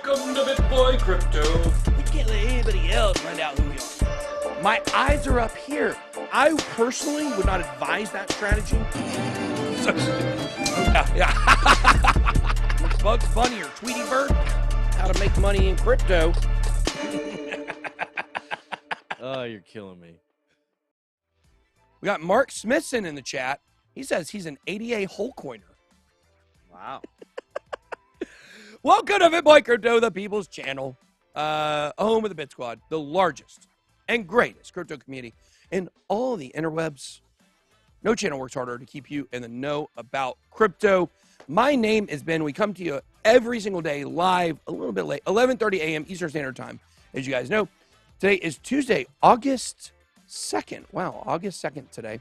Welcome to BitBoy Crypto. We can't let anybody else find out who we are. My eyes are up here. I personally would not advise that strategy. Bugs Bunny or Tweety Bird, how to make money in crypto. Oh, you're killing me. We got Mark Smithson in the chat. He says he's an ADA whole coiner. Wow. Welcome to BitBoy Crypto, the people's channel. Home of the BitSquad, the largest and greatest crypto community in all the interwebs. No channel works harder to keep you in the know about crypto. My name is Ben. We come to you every single day live, a little bit late, 11:30 a.m. Eastern Standard Time, as you guys know. Today is Tuesday, August 2nd. Wow, August 2nd today.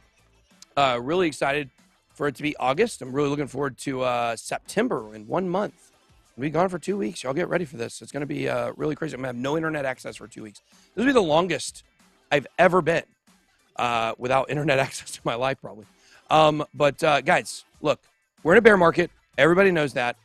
Really excited for it to be August. I'm really looking forward to September in 1 month. We'll be gone for 2 weeks. Y'all get ready for this. It's going to be really crazy. I'm going to have no internet access for 2 weeks. This will be the longest I've ever been without internet access to my life, probably. But guys, look, we're in a bear market. Everybody knows that.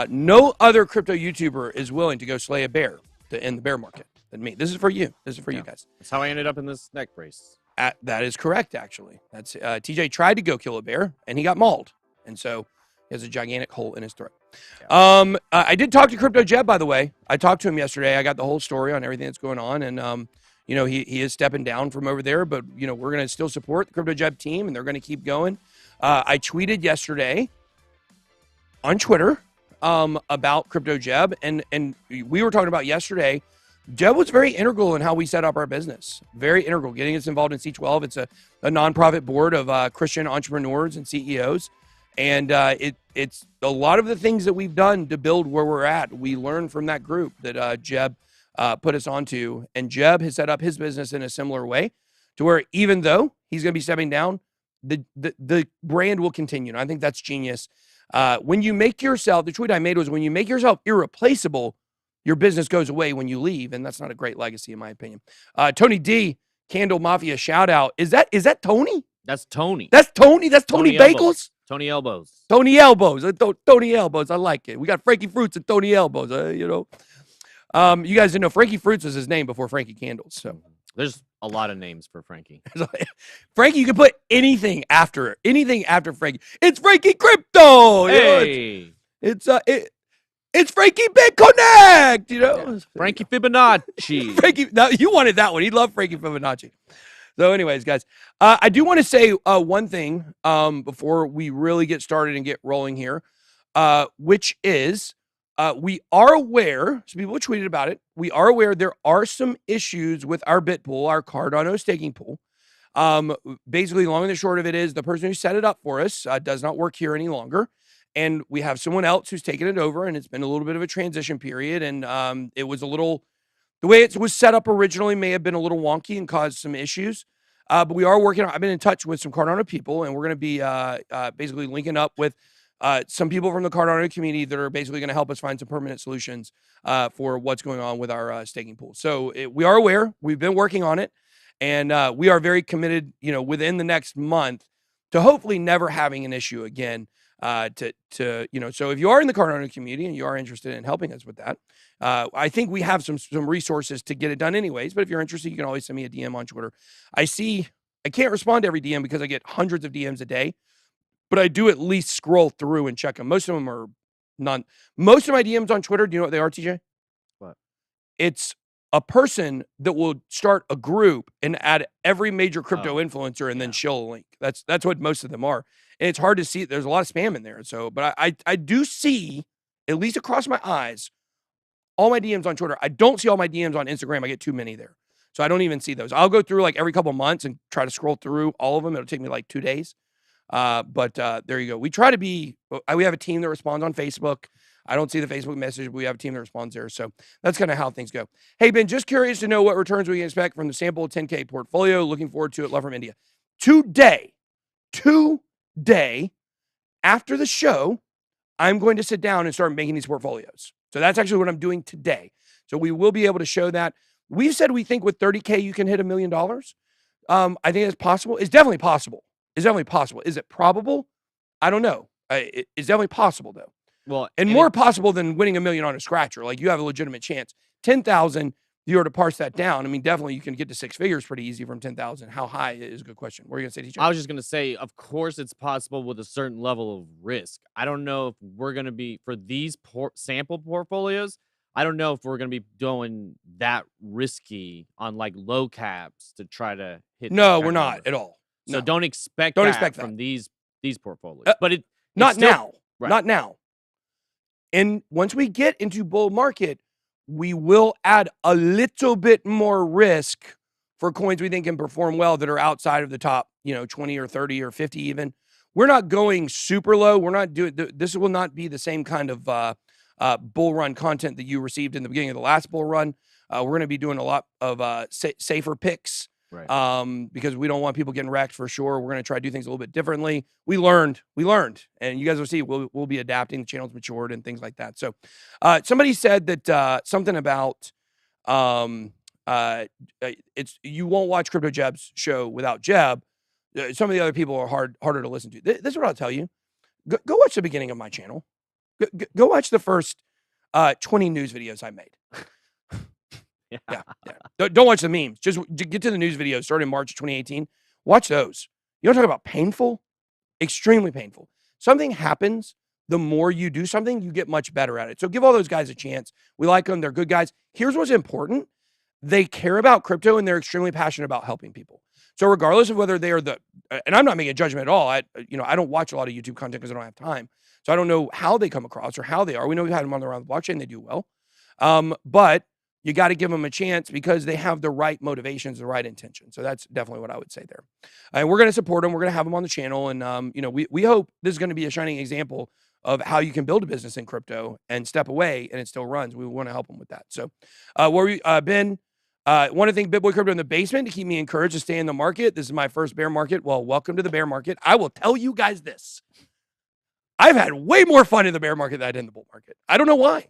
No other crypto YouTuber is willing to go slay a bear to end the bear market than me. This is for you. This is for you guys. That's how I ended up in this neck brace. That is correct, actually. That's TJ tried to go kill a bear, and he got mauled. And so he has a gigantic hole in his throat. Yeah. I did talk to Crypto Jeb, by the way. I talked to him yesterday. I got the whole story on everything that's going on. And, you know, he is stepping down from over there. But, you know, we're going to still support the Crypto Jeb team, and they're going to keep going. I tweeted yesterday on Twitter about Crypto Jeb. And we were talking about yesterday, Jeb was very integral in how we set up our business. Very integral, getting us involved in C12. It's a nonprofit board of Christian entrepreneurs and CEOs. And it's a lot of the things that we've done to build where we're at. We learned from that group that Jeb put us onto. And Jeb has set up his business in a similar way to where even though he's going to be stepping down, the brand will continue. And I think that's genius. When you make yourself, the tweet I made was when you make yourself irreplaceable, your business goes away when you leave. And that's not a great legacy, in my opinion. Tony D, Candle Mafia, shout out. Is that Tony? That's Tony. That's Tony. That's Tony Bagels. Tony Elbows. Tony Elbows. Tony Elbows. I like it. We got Frankie Fruits and Tony Elbows. You know, you guys didn't know Frankie Fruits was his name before Frankie Candles. So there's a lot of names for Frankie. Frankie, you can put anything after it. Anything after Frankie. It's Frankie Crypto. Hey. You know, it's Frankie BitConnect. You know, Frankie Fibonacci. Frankie. Now you wanted that one. He loved Frankie Fibonacci. So anyways, guys, I do want to say one thing before we really get started and get rolling here, which is we are aware, some people tweeted about it, we are aware there are some issues with our bit pool, our Cardano staking pool. Basically, long and the short of it is the person who set it up for us does not work here any longer. And we have someone else who's taken it over, and it's been a little bit of a transition period. And it was a little... The way it was set up originally may have been a little wonky and caused some issues, but we are working on. I've been in touch with some Cardano people, and we're going to be basically linking up with some people from the Cardano community that are basically going to help us find some permanent solutions for what's going on with our staking pool. So we are aware. We've been working on it, and we are very committed, you know, within the next month to hopefully never having an issue again. You know, so if you are in the Cardano community and you are interested in helping us with that, I think we have some resources to get it done anyways. But if you're interested, you can always send me a DM on Twitter. I can't respond to every DM because I get hundreds of DMs a day, but I do at least scroll through and check them. Most of them are none. Most of my DMs on Twitter, do you know what they are, TJ? What? It's a person that will start a group and add every major crypto influencer and then shill a link. That's what most of them are. And it's hard to see. There's a lot of spam in there. So, but I do see, at least across my eyes, all my DMs on Twitter. I don't see all my DMs on Instagram. I get too many there. So I don't even see those. I'll go through like every couple of months and try to scroll through all of them. It'll take me like 2 days. But there you go. We try to be, we have a team that responds on Facebook. I don't see the Facebook message, but we have a team that responds there. So that's kind of how things go. Hey, Ben, just curious to know what returns we can expect from the sample 10K portfolio. Looking forward to it. Love from India. Today, after the show, I'm going to sit down and start making these portfolios. So that's actually what I'm doing today. So we will be able to show that. We've said we think with 30K, you can hit $1 million. I think it's possible. It's definitely possible. It's definitely possible. Is it probable? I don't know. It's definitely possible, though. Well, and more possible than winning $1 million on a scratcher. Like, you have a legitimate chance. 10,000, if you were to parse that down, I mean, definitely you can get to 6 figures pretty easy from 10,000. How high is a good question. What are you gonna say, TJ? I was just gonna say, of course, it's possible with a certain level of risk. I don't know if we're gonna be for these sample portfolios. I don't know if we're gonna be doing that risky on like low caps to try to hit. No, we're not at all. So No. don't expect from these portfolios. But it's not still, now. right. Not now. And once we get into bull market, we will add a little bit more risk for coins we think can perform well that are outside of the top, 20 or 30 or 50 even. We're not going super low. We're not doing this. Will not be the same kind of bull run content that you received in the beginning of the last bull run. We're going to be doing a lot of safer picks. Right. Because we don't want people getting wrecked for sure. We're going to try to do things a little bit differently. We learned, and you guys will see, we'll be adapting. The channel's matured and things like that. So, somebody said that something about it's you won't watch Crypto Jeb's show without Jeb. Some of the other people are harder to listen to. This is what I'll tell you. Go watch the beginning of my channel. Go watch the first 20 news videos I made. Yeah. Don't watch the memes. Just get to the news videos started in March of 2018. Watch those. You want to talk about painful? Extremely painful. Something happens. The more you do something, you get much better at it. So give all those guys a chance. We like them. They're good guys. Here's what's important. They care about crypto and they're extremely passionate about helping people. So regardless of whether they are and I'm not making a judgment at all. I don't watch a lot of YouTube content because I don't have time. So I don't know how they come across or how they are. We know we've had them on around the blockchain. They do well. But you got to give them a chance because they have the right motivations, the right intention. So that's definitely what I would say there. And we're going to support them. We're going to have them on the channel. And, we hope this is going to be a shining example of how you can build a business in crypto and step away and it still runs. We want to help them with that. So, Ben, want to thank BitBoy Crypto in the basement to keep me encouraged to stay in the market. This is my first bear market. Well, welcome to the bear market. I will tell you guys this. I've had way more fun in the bear market than I did in the bull market. I don't know why.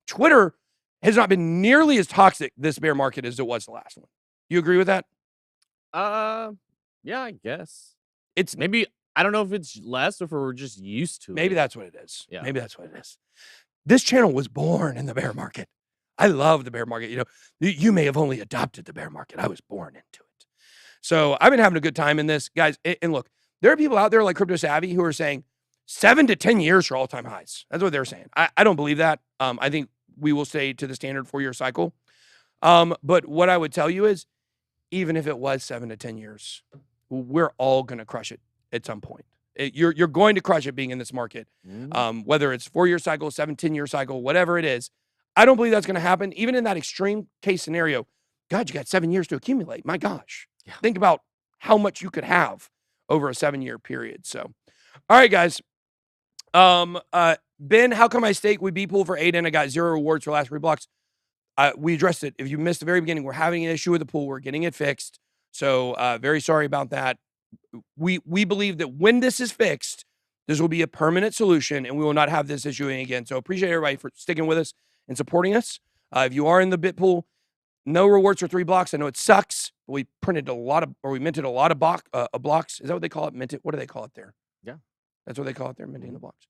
Twitter has not been nearly as toxic this bear market as it was the last one. You agree with that? Yeah, I guess. It's maybe, I don't know if it's less or if we're just used to it. Maybe that's what it is. Yeah. Maybe that's what it is. This channel was born in the bear market. I love the bear market. You may have only adopted the bear market. I was born into it. So I've been having a good time in this, guys. And look, there are people out there like Crypto Savvy who are saying 7 to 10 years for all-time highs. That's what they're saying. I don't believe that. I think we will stay to the standard 4-year cycle. But what I would tell you is, even if it was 7 to 10 years, we're all going to crush it at some point. You're going to crush it being in this market. Whether it's 4-year cycle, 7, 10-year cycle, whatever it is. I don't believe that's going to happen. Even in that extreme case scenario, God, you got 7 years to accumulate. My gosh. Yeah. Think about how much you could have over a 7-year period. So, all right, guys. Ben, how come I staked with B-Pool for 8 and I got 0 rewards for last reblocks? We addressed it. If you missed the very beginning, we're having an issue with the pool. We're getting it fixed. So very sorry about that. We believe that when this is fixed, this will be a permanent solution and we will not have this issue again. So appreciate everybody for sticking with us and supporting us. If you are in the bit pool, no rewards for 3 blocks. I know it sucks, but we minted a lot of blocks. Is that what they call it? Minted? What do they call it there? Yeah. That's what they call it there, minting the blocks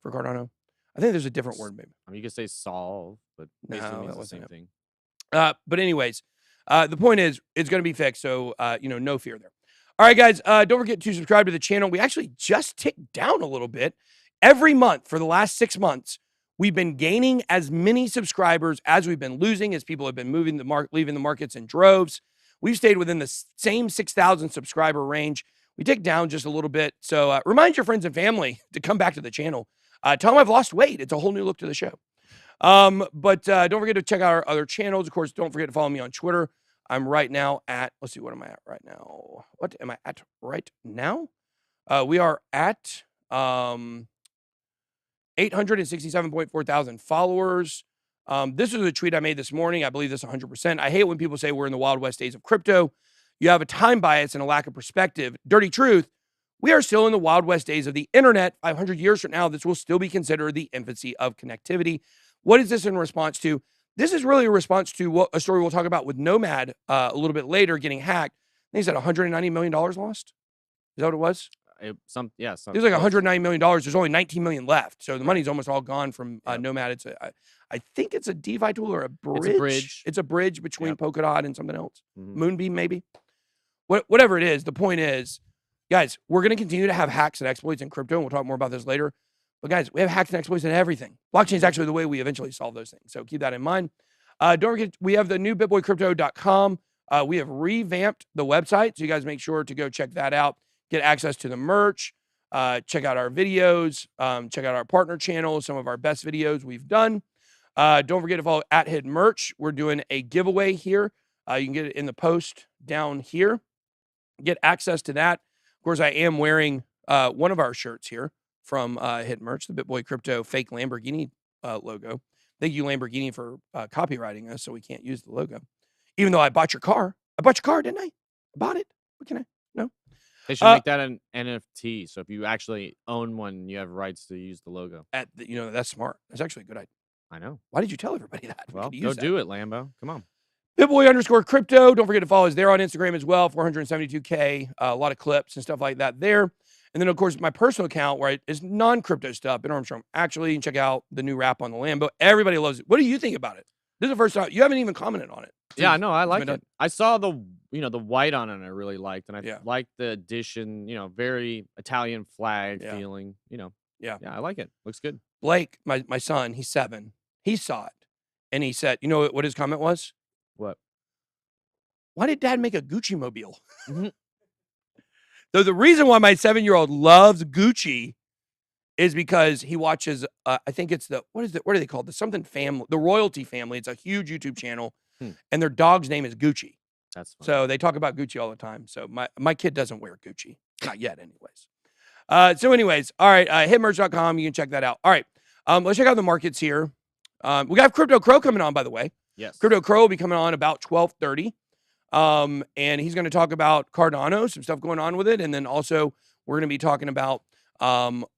for Cardano. I think there's a different word, maybe. I mean, you could say solve, but basically means the same thing. But anyways, the point is, it's going to be fixed, so, no fear there. All right, guys, don't forget to subscribe to the channel. We actually just ticked down a little bit. Every month for the last 6 months, we've been gaining as many subscribers as we've been losing, as people have been leaving the markets in droves. We've stayed within the same 6,000 subscriber range. We ticked down just a little bit. So remind your friends and family to come back to the channel. Tell them I've lost weight. It's a whole new look to the show. But don't forget to check out our other channels. Of course, don't forget to follow me on Twitter. I'm right now at, let's see, what am I at right now? What am I at right now? We are at 867.4 thousand followers. This is a tweet I made this morning. I believe this 100%. I hate when people say we're in the Wild West days of crypto. You have a time bias and a lack of perspective. Dirty truth, we are still in the Wild West days of the internet. 500 years from now, this will still be considered the infancy of connectivity. What is this in response to? This is really a response to a story we'll talk about with Nomad a little bit later getting hacked. I think he said $190 million lost. Is that what it was? Some There's like close. $190 million. There's only 19 million left. So the money's almost all gone from Yep. Nomad. It's I think it's a DeFi tool or a bridge. It's a bridge. It's a bridge between Yep. Polkadot and something else. Mhm. Moonbeam, maybe. Whatever it is, the point is, guys, we're going to continue to have hacks and exploits in crypto, and we'll talk more about this later. But guys, we have hacks and exploits in everything. Blockchain is actually the way we eventually solve those things. So keep that in mind. Don't forget, we have the new bitboycrypto.com. We have revamped the website, so you guys make sure to go check that out. Get access to the merch. Check out our videos. Check out our partner channel, some of our best videos we've done. Don't forget to follow @HiddenMerch. We're doing a giveaway here. You can get it in the post down here. Get access to that. Of course, I am wearing one of our shirts here from Hidden Merch, the BitBoy Crypto fake Lamborghini logo. Thank you, Lamborghini, for copywriting us so we can't use the logo. Even though I bought your car. I bought your car, didn't I? I bought it. What can I? No. They should make that an NFT. So if you actually own one, you have rights to use the logo. That's smart. That's actually a good idea. I know. Why did you tell everybody that? Well, go do it, Lambo. Come on. BitBoy_crypto. Don't forget to follow us there on Instagram as well. 472K. A lot of clips and stuff like that there. And then, of course, my personal account where it's non-crypto stuff. Ben Armstrong. Actually, you can check out the new wrap on the Lambo. Everybody loves it. What do you think about it? This is the first time. You haven't even commented on it. Yeah, no, I like it. I saw the white on it and I really liked. And I liked the addition, very Italian flag feeling, Yeah, I like it. Looks good. Blake, my son, he's 7. He saw it. And he said, you know what his comment was? What? Why did Dad make a Gucci mobile? So the reason why my 7-year-old loves Gucci is because he watches, I think it's what are they called? Something family, the Royalty Family. It's a huge YouTube channel, and their dog's name is Gucci. That's funny. So they talk about Gucci all the time. So my kid doesn't wear Gucci. Not yet, anyways. So anyways, all right, hitmerch.com. You can check that out. All right, let's check out the markets here. We got Crypto Crow coming on, by the way. Yes. Crypto Crow will be coming on about 12:30. And he's going to talk about Cardano, some stuff going on with it. And then also we're going to be talking about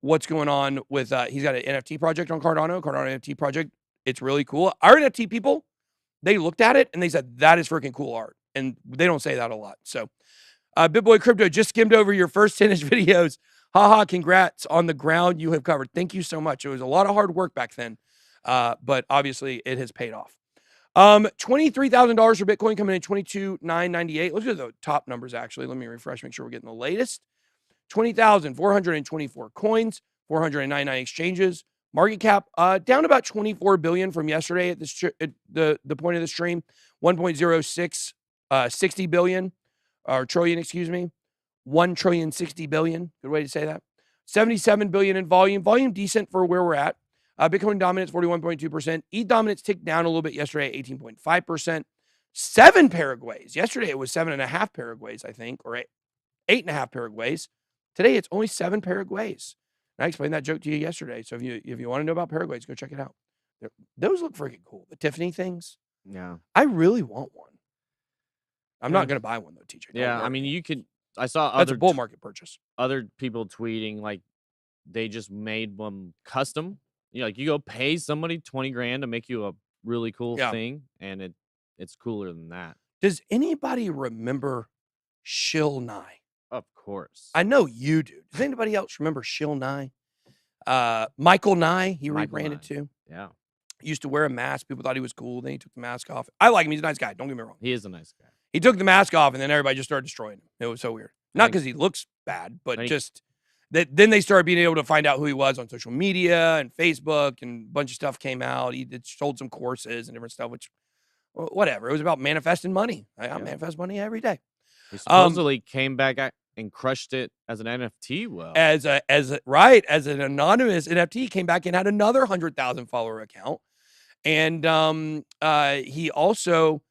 what's going on with, he's got an NFT project on Cardano NFT project. It's really cool. Our NFT people, they looked at it and they said, that is freaking cool art. And they don't say that a lot. So BitBoy Crypto just skimmed over your first 10-ish videos. Haha, congrats on the ground you have covered. Thank you so much. It was a lot of hard work back then. But obviously it has paid off. $23,000 for Bitcoin coming in 22,998. Let's do the top numbers, actually. Let me refresh, make sure we're getting the latest. 20,424 coins, 499 exchanges. Market cap down about 24 billion from yesterday at the point of the stream. 1.06 60 billion or trillion, excuse me. 1 trillion 60 billion. Good way to say that. 77 billion in volume. Volume decent for where we're at. Bitcoin dominance 41.2%. ETH dominance ticked down a little bit yesterday at 18.5%. 7 Paraguays. Yesterday it was 7.5 Paraguays, I think, or 8.5 Paraguays. Today it's only 7 Paraguays. And I explained that joke to you yesterday. So if you want to know about Paraguays, go check it out. Those look freaking cool. The Tiffany things. Yeah. I really want one. I'm not going to buy one though, TJ. Yeah, I mean, you could. I saw that's a bull market purchase. Other people tweeting like they just made one custom. You go pay somebody 20 grand to make you a really cool thing, and it's cooler than that. Does anybody remember Shill Nye? Of course. I know you do. Does anybody else remember Shill Nye? Michael Nye, he rebranded too. Yeah. He used to wear a mask. People thought he was cool. Then he took the mask off. I like him. He's a nice guy. Don't get me wrong. He is a nice guy. He took the mask off, and then everybody just started destroying him. It was so weird. Not because he looks bad, but just that then they started being able to find out who he was on social media and Facebook, and a bunch of stuff came out. He sold some courses and different stuff, which, whatever. It was about manifesting money. I manifest money every day. He supposedly came back and crushed it as an NFT. Well, as an anonymous NFT, came back and had another 100,000 follower account, and he also,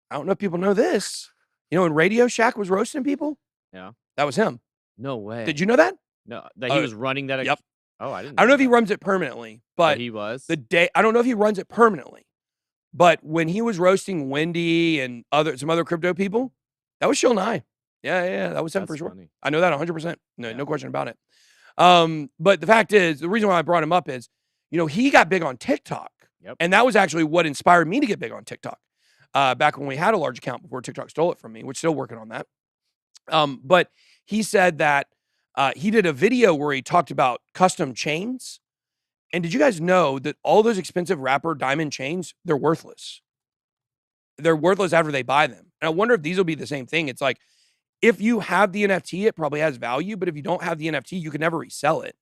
I don't know if people know this, when Radio Shack was roasting people, that was him. No way. Did you know that? No, that he was running that. Yep. Oh, I didn't. I don't know if he runs it permanently, but he was I don't know if he runs it permanently, but when he was roasting Wendy and some other crypto people, that was Shill Nye. Yeah, that was him for sure. Funny. I know that 100%. No question about it. But the fact is, the reason why I brought him up is, he got big on TikTok, and that was actually what inspired me to get big on TikTok. Back when we had a large account before TikTok stole it from me, we're still working on that. But he said that He did a video where he talked about custom chains. And did you guys know that all those expensive wrapper diamond chains, they're worthless? They're worthless after they buy them. And I wonder if these will be the same thing. It's like, if you have the NFT, it probably has value, but if you don't have the NFT, you can never resell it.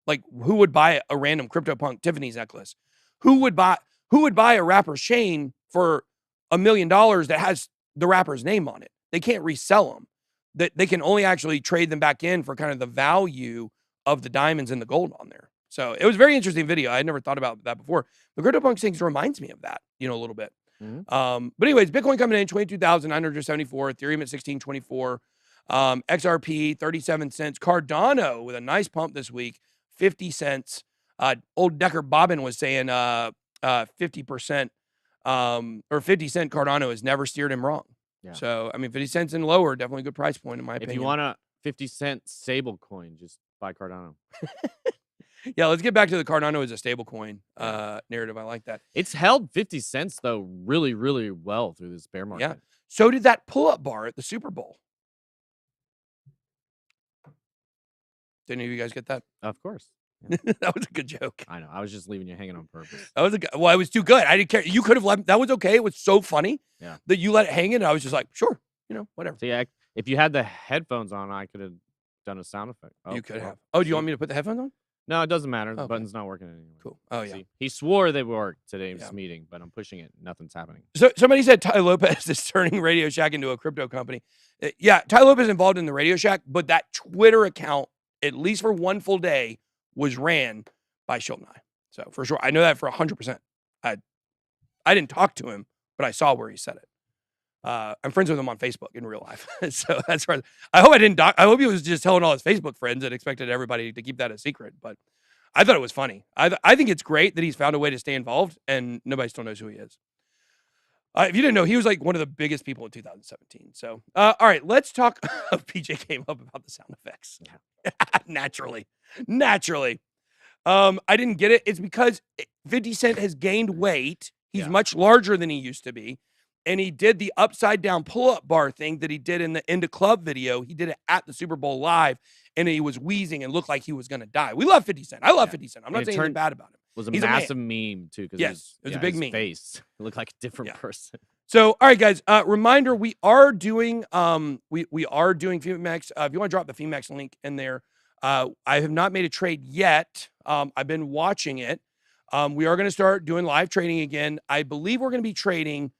Like, who would buy a random CryptoPunk Tiffany's necklace? Who would buy a rapper's chain for $1 million that has the rapper's name on it? They can't resell them. They can only actually trade them back in for kind of the value of the diamonds and the gold on there. So it was a very interesting video. I had never thought about that before. The CryptoPunk things reminds me of that, a little bit. But anyways, Bitcoin coming in 22,974, Ethereum at 1624, XRP 37 cents, Cardano with a nice pump this week, 50 cents. Old Decker Bobbin was saying 50% or 50 cent Cardano has never steered him wrong. Yeah. So I mean, 50 cents and lower, definitely a good price point in my opinion. If you want a 50-cent stable coin, just buy Cardano. Yeah, let's get back to the Cardano as a stable coin narrative. I like that. It's held 50 cents, though, really, really well through this bear market. Yeah. So did that pull-up bar at the Super Bowl. Did any of you guys get that? Of course. Yeah. That was a good joke. I know. I was just leaving you hanging on purpose. That was well, it was too good. I didn't care. You could have left. That was okay. It was so funny that you let it hang in. And I was just like, sure, whatever. So yeah, if you had the headphones on, I could have done a sound effect. Oh, you could have. Oh, do you want me to put the headphones on? No, it doesn't matter. The button's not working anymore. Cool. Oh, yeah. See, he swore they worked today's meeting, but I'm pushing it. Nothing's happening. So somebody said Ty Lopez is turning Radio Shack into a crypto company. Yeah, Ty Lopez is involved in the Radio Shack, but that Twitter account, at least for one full day, was ran by Schultz. So for sure, I know that for 100%. I didn't talk to him, but I saw where he said it. I'm friends with him on Facebook in real life. So that's right. I hope I didn't I hope he was just telling all his Facebook friends and expected everybody to keep that a secret. But I thought it was funny. I think it's great that he's found a way to stay involved and nobody still knows who he is. If you didn't know, he was like one of the biggest people in 2017. So, all right, let's talk. PJ came up about the sound effects. Yeah. Naturally. I didn't get it. It's because 50 Cent has gained weight. He's much larger than he used to be. And he did the upside down pull-up bar thing that he did in the End of Club video. He did it at the Super Bowl live, and he was wheezing and looked like he was going to die. We love 50 Cent. I love 50 Cent. I'm not saying anything bad about him. It was a massive meme, too. Yes, it was a big meme. Face. It looked like a different person. So, all right, guys, reminder, we are doing we are doing FemeX. If you want to drop the FemeX link in there, I have not made a trade yet. I've been watching it. We are going to start doing live trading again. I believe we're going to be trading.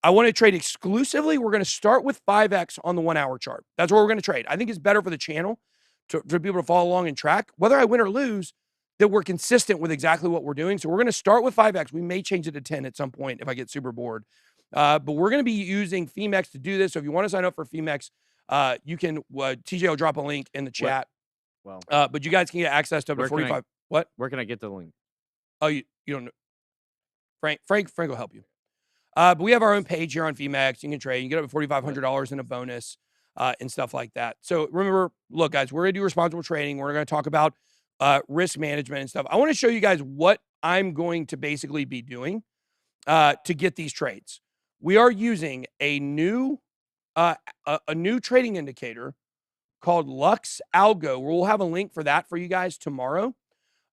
I want to trade exclusively. We're going to start with 5X on the 1 hour chart. That's where we're going to trade. I think it's better for the channel for people to follow along and track. Whether I win or lose, that we're consistent with exactly what we're doing. So we're going to start with 5X. We may change it to 10 at some point if I get super bored. But we're going to be using FemeX to do this. So if you want to sign up for FemeX, you can, TJ will drop a link in the chat. But you guys can get access to up to 45. What? Where can I get the link? Oh, you don't know. Frank will help you. But we have our own page here on FemeX. You can trade. You can get up to $4,500 in a bonus and stuff like that. So remember, look, guys, we're going to do responsible trading. We're going to talk about risk management and stuff. I want to show you guys what I'm going to basically be doing to get these trades. We are using a new trading indicator called Lux Algo. We'll have a link for that for you guys tomorrow.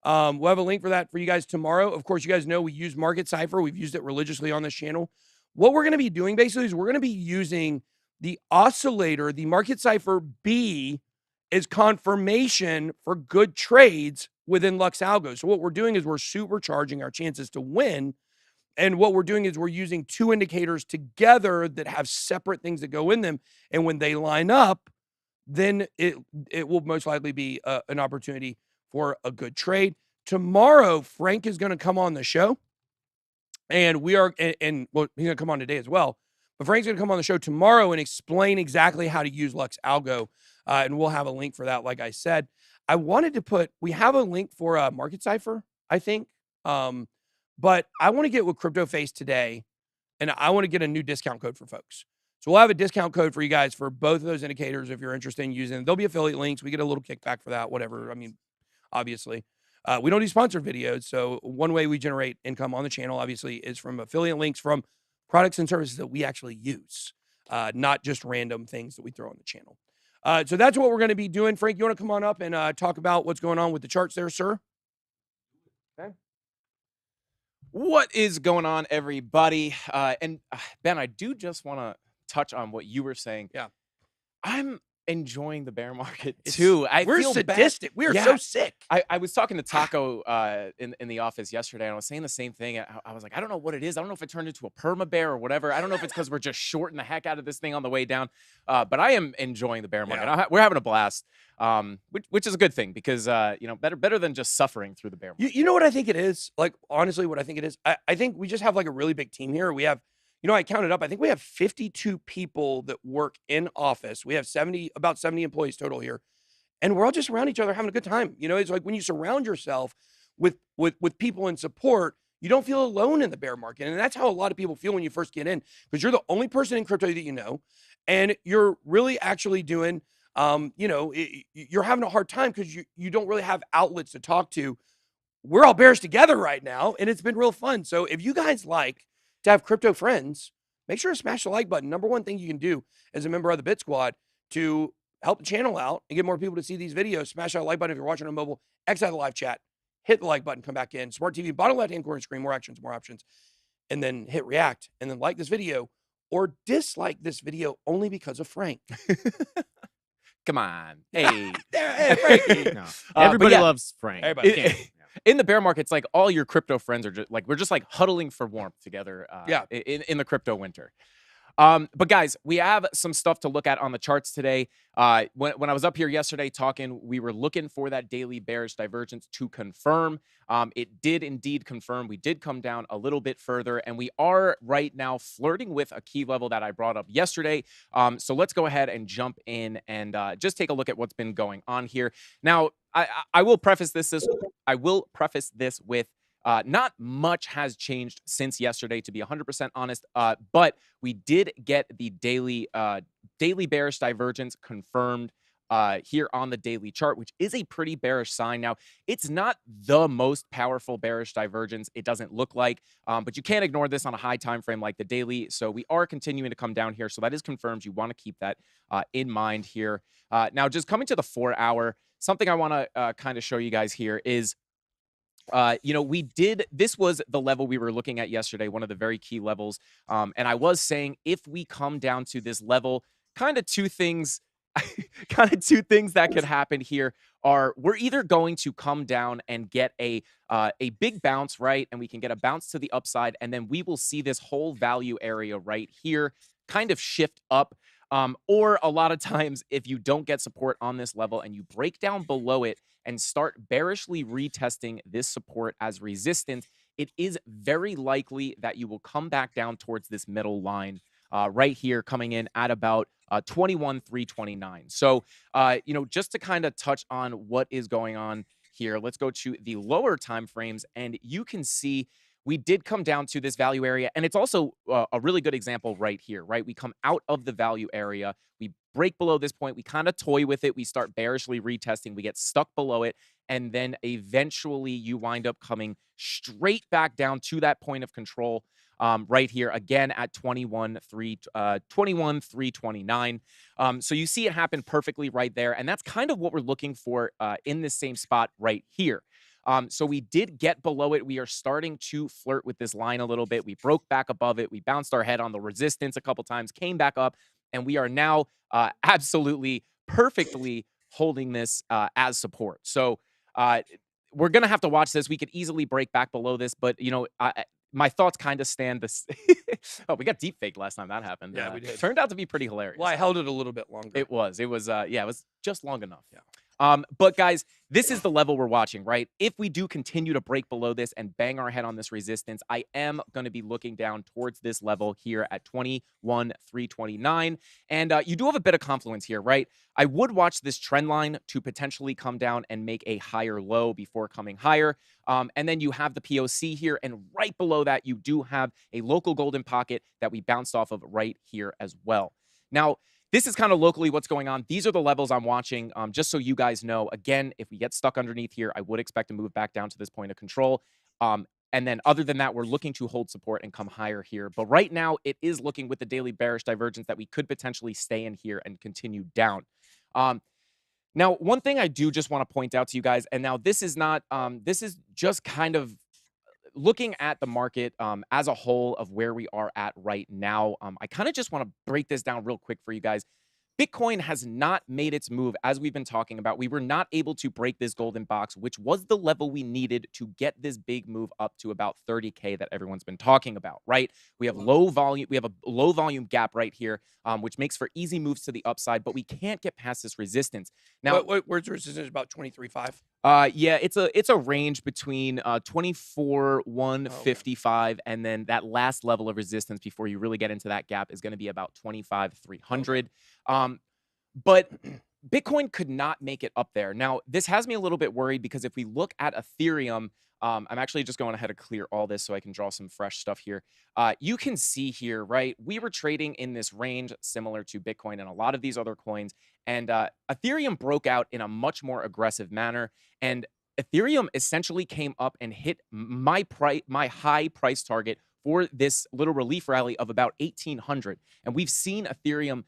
We'll have a link for that for you guys tomorrow. Of course, you guys know we use Market Cipher. We've used it religiously on this channel. What we're going to be doing basically is we're going to be using the oscillator, the Market Cipher B, as confirmation for good trades within Lux Algo. So what we're doing is we're supercharging our chances to win. And what we're doing is we're using two indicators together that have separate things that go in them. And when they line up, then it will most likely be an opportunity for a good trade. Tomorrow, Frank is going to come on the show. And we are, and well, he's going to come on today as well. But Frank's going to come on the show tomorrow and explain exactly how to use Lux Algo. And we'll have a link for that, like I said. I wanted to we have a link for Market Cipher, I think. But I want to get with Crypto Face today, and I want to get a new discount code for folks. So we'll have a discount code for you guys for both of those indicators if you're interested in using them. There'll be affiliate links. We get a little kickback for that, whatever. I mean, obviously. We don't do sponsored videos, so one way we generate income on the channel, obviously, is from affiliate links from products and services that we actually use, not just random things that we throw on the channel. So that's what we're going to be doing. Frank, you want to come on up and talk about what's going on with the charts there, sir? Okay. What is going on, everybody? And Ben, I do just want to touch on what you were saying. Yeah. I'm enjoying the bear market too. We're feel sadistic. We are Yeah. so sick. I was talking to Taco in the office yesterday, and I was saying the same thing. I was like, I don't know what it is. I don't know if it turned into a perma bear or whatever. I don't know if it's because we're just shorting the heck out of this thing on the way down. But I am enjoying the bear market. Yeah. We're having a blast, which is a good thing because better than just suffering through the bear market. You know what I think it is? Like, honestly, what I think it is? I think we just have like a really big team here. We have, I counted up. I think we have 52 people that work in office. We have about 70 employees total here. And we're all just around each other having a good time. It's like when you surround yourself with people in support, you don't feel alone in the bear market. And that's how a lot of people feel when you first get in, because you're the only person in crypto that you know, and you're really actually doing, you're having a hard time because you don't really have outlets to talk to. We're all bears together right now, and it's been real fun. So if you guys like to have crypto friends, make sure to smash the like button. Number one thing you can do as a member of the Bit Squad to help the channel out and get more people to see these videos, smash that like button if you're watching on mobile, exit the live chat, hit the like button, come back in. Smart TV, bottom left-hand corner screen, more actions, more options, and then hit react, and then like this video or dislike this video only because of Frank. Come on. Hey. Hey, Frankie. No. Everybody loves Frank. Everybody. In the bear market, it's like all your crypto friends are just like, we're just like huddling for warmth together in the crypto winter. But guys, we have some stuff to look at on the charts today. When I was up here yesterday talking, we were looking for that daily bearish divergence to confirm. It did indeed confirm. We did come down a little bit further, and we are right now flirting with a key level that I brought up yesterday. So let's go ahead and jump in and just take a look at what's been going on here. Now, I will preface this with not much has changed since yesterday, to be 100% honest, but we did get the daily bearish divergence confirmed here on the daily chart, which is a pretty bearish sign. Now, it's not the most powerful bearish divergence, it doesn't look like, but you can't ignore this on a high time frame like the daily. So we are continuing to come down here. So that is confirmed. You want to keep that in mind here. Now, just coming to the 4-hour, something I want to kind of show you guys here is this was the level we were looking at yesterday, one of the very key levels. And I was saying, if we come down to this level, kind of two things that could happen here are we're either going to come down and get a big bounce, right? And we can get a bounce to the upside, and then we will see this whole value area right here kind of shift up. Or a lot of times, if you don't get support on this level and you break down below it and start bearishly retesting this support as resistance, it is very likely that you will come back down towards this middle line right here, coming in at about 21,329. So, just to kind of touch on what is going on here, let's go to the lower time frames, and you can see we did come down to this value area, and it's also a really good example right here, right? We come out of the value area, we break below this point, we kind of toy with it, we start bearishly retesting, we get stuck below it, and then eventually you wind up coming straight back down to that point of control right here, again at 21,329. So you see it happen perfectly right there, and that's kind of what we're looking for in this same spot right here. So we did get below it. We are starting to flirt with this line a little bit. We broke back above it. We bounced our head on the resistance a couple times, came back up, and we are now absolutely perfectly holding this as support. So we're going to have to watch this. We could easily break back below this, but, my thoughts kind of stand this. Oh, we got deep fake last time that happened. Yeah, we did. Turned out to be pretty hilarious. Well, I held it a little bit longer. It was just long enough. Yeah. But guys, this is the level we're watching, right? If we do continue to break below this and bang our head on this resistance, I am going to be looking down towards this level here at 21,329. And you do have a bit of confluence here, right? I would watch this trend line to potentially come down and make a higher low before coming higher. And then you have the POC here, and right below that, you do have a local golden pocket that we bounced off of right here as well. Now, this is kind of locally what's going on. These are the levels I'm watching, just so you guys know. Again, if we get stuck underneath here, I would expect to move back down to this point of control. And then other than that, we're looking to hold support and come higher here. But right now, it is looking with the daily bearish divergence that we could potentially stay in here and continue down. Now, one thing I do just want to point out to you guys, and now this is not, this is just kind of looking at the market as a whole of where we are at right now. I kind of just want to break this down real quick for you guys. Bitcoin has not made its move, as we've been talking about. We were not able to break this golden box, which was the level we needed to get this big move up to about 30K that everyone's been talking about, right? We have low volume. We have a low volume gap right here, which makes for easy moves to the upside, but we can't get past this resistance. Now, where's the resistance? About 23.5. Yeah, it's a range between 24,155 and then that last level of resistance before you really get into that gap is going to be about 25,300. But Bitcoin could not make it up there. Now, this has me a little bit worried because if we look at Ethereum, I'm actually just going ahead to clear all this so I can draw some fresh stuff here. You can see here, right? We were trading in this range similar to Bitcoin and a lot of these other coins. And Ethereum broke out in a much more aggressive manner. And Ethereum essentially came up and hit my high price target for this little relief rally of about 1,800. And we've seen Ethereum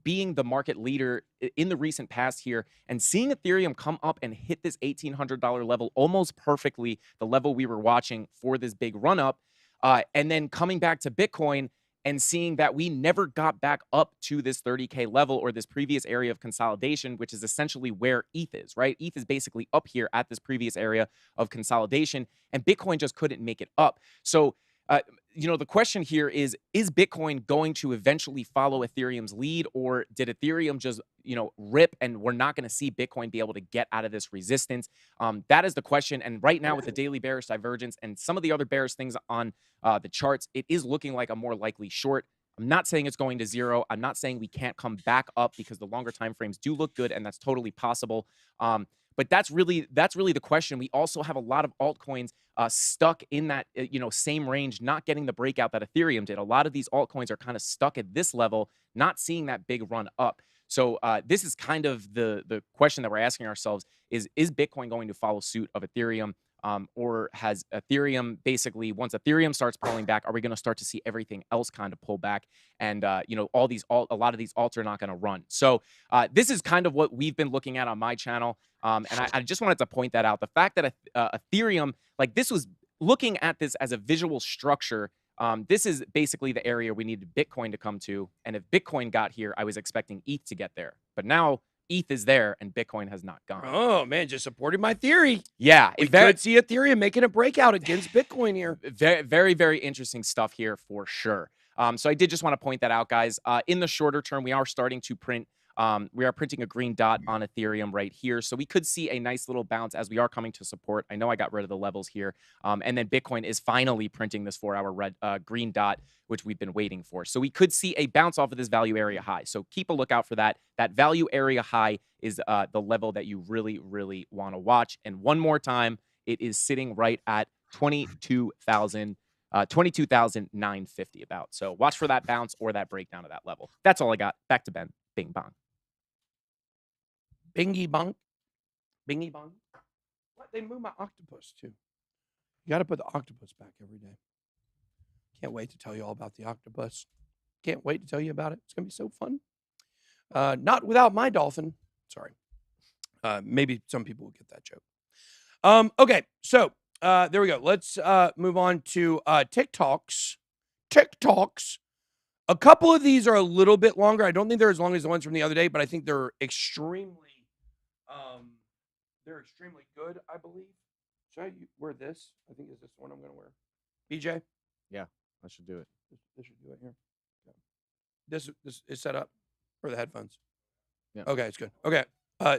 being the market leader in the recent past here, and seeing Ethereum come up and hit this $1,800 level almost perfectly, the level we were watching for this big run up, and then coming back to Bitcoin and seeing that we never got back up to this 30K level or this previous area of consolidation, which is essentially where ETH is, right? ETH is basically up here at this previous area of consolidation, and Bitcoin just couldn't make it up. So the question here is Bitcoin going to eventually follow Ethereum's lead, or did Ethereum just, rip and we're not going to see Bitcoin be able to get out of this resistance? That is the question. And right now with the daily bearish divergence and some of the other bearish things on the charts, it is looking like a more likely short. I'm not saying it's going to zero. I'm not saying we can't come back up because the longer time frames do look good, and that's totally possible. But that's really the question. We also have a lot of altcoins stuck in that same range, not getting the breakout that Ethereum did. A lot of these altcoins are kind of stuck at this level, not seeing that big run up. So this is kind of the question that we're asking ourselves: is Bitcoin going to follow suit of Ethereum? Or has Ethereum basically, once Ethereum starts pulling back, are we going to start to see everything else kind of pull back? And, a lot of these alts are not going to run. So this is kind of what we've been looking at on my channel. And I just wanted to point that out. The fact that Ethereum, like this was looking at this as a visual structure. This is basically the area we needed Bitcoin to come to. And if Bitcoin got here, I was expecting ETH to get there. But now ETH is there and Bitcoin has not gone. Oh man, just supported my theory. Yeah, we could see Ethereum making a breakout against Bitcoin here. Very, very, very interesting stuff here for sure. So I did just want to point that out, guys. In the shorter term, we are starting to print. We are printing a green dot on Ethereum right here. So we could see a nice little bounce as we are coming to support. I know I got rid of the levels here. And then Bitcoin is finally printing this 4-hour green dot, which we've been waiting for. So we could see a bounce off of this value area high. So keep a lookout for that. That value area high is the level that you really, really want to watch. And one more time, it is sitting right at 22,950 about. So watch for that bounce or that breakdown of that level. That's all I got. Back to Ben. Bing bong. Bingy bong. Bingy bong. What? They move my octopus too. You got to put the octopus back every day. Can't wait to tell you all about the octopus. Can't wait to tell you about it. It's going to be so fun. Not without my dolphin. Sorry. Maybe some people will get that joke. Okay, so there we go. Let's move on to Tik Talks. Tik Talks. A couple of these are a little bit longer. I don't think they're as long as the ones from the other day, but I think they're extremely good, I believe. Should I wear this? I think is this one I'm going to wear. BJ? Yeah, I should do it. This should do it here. Okay. This is set up for the headphones. Yeah. Okay, it's good. Okay.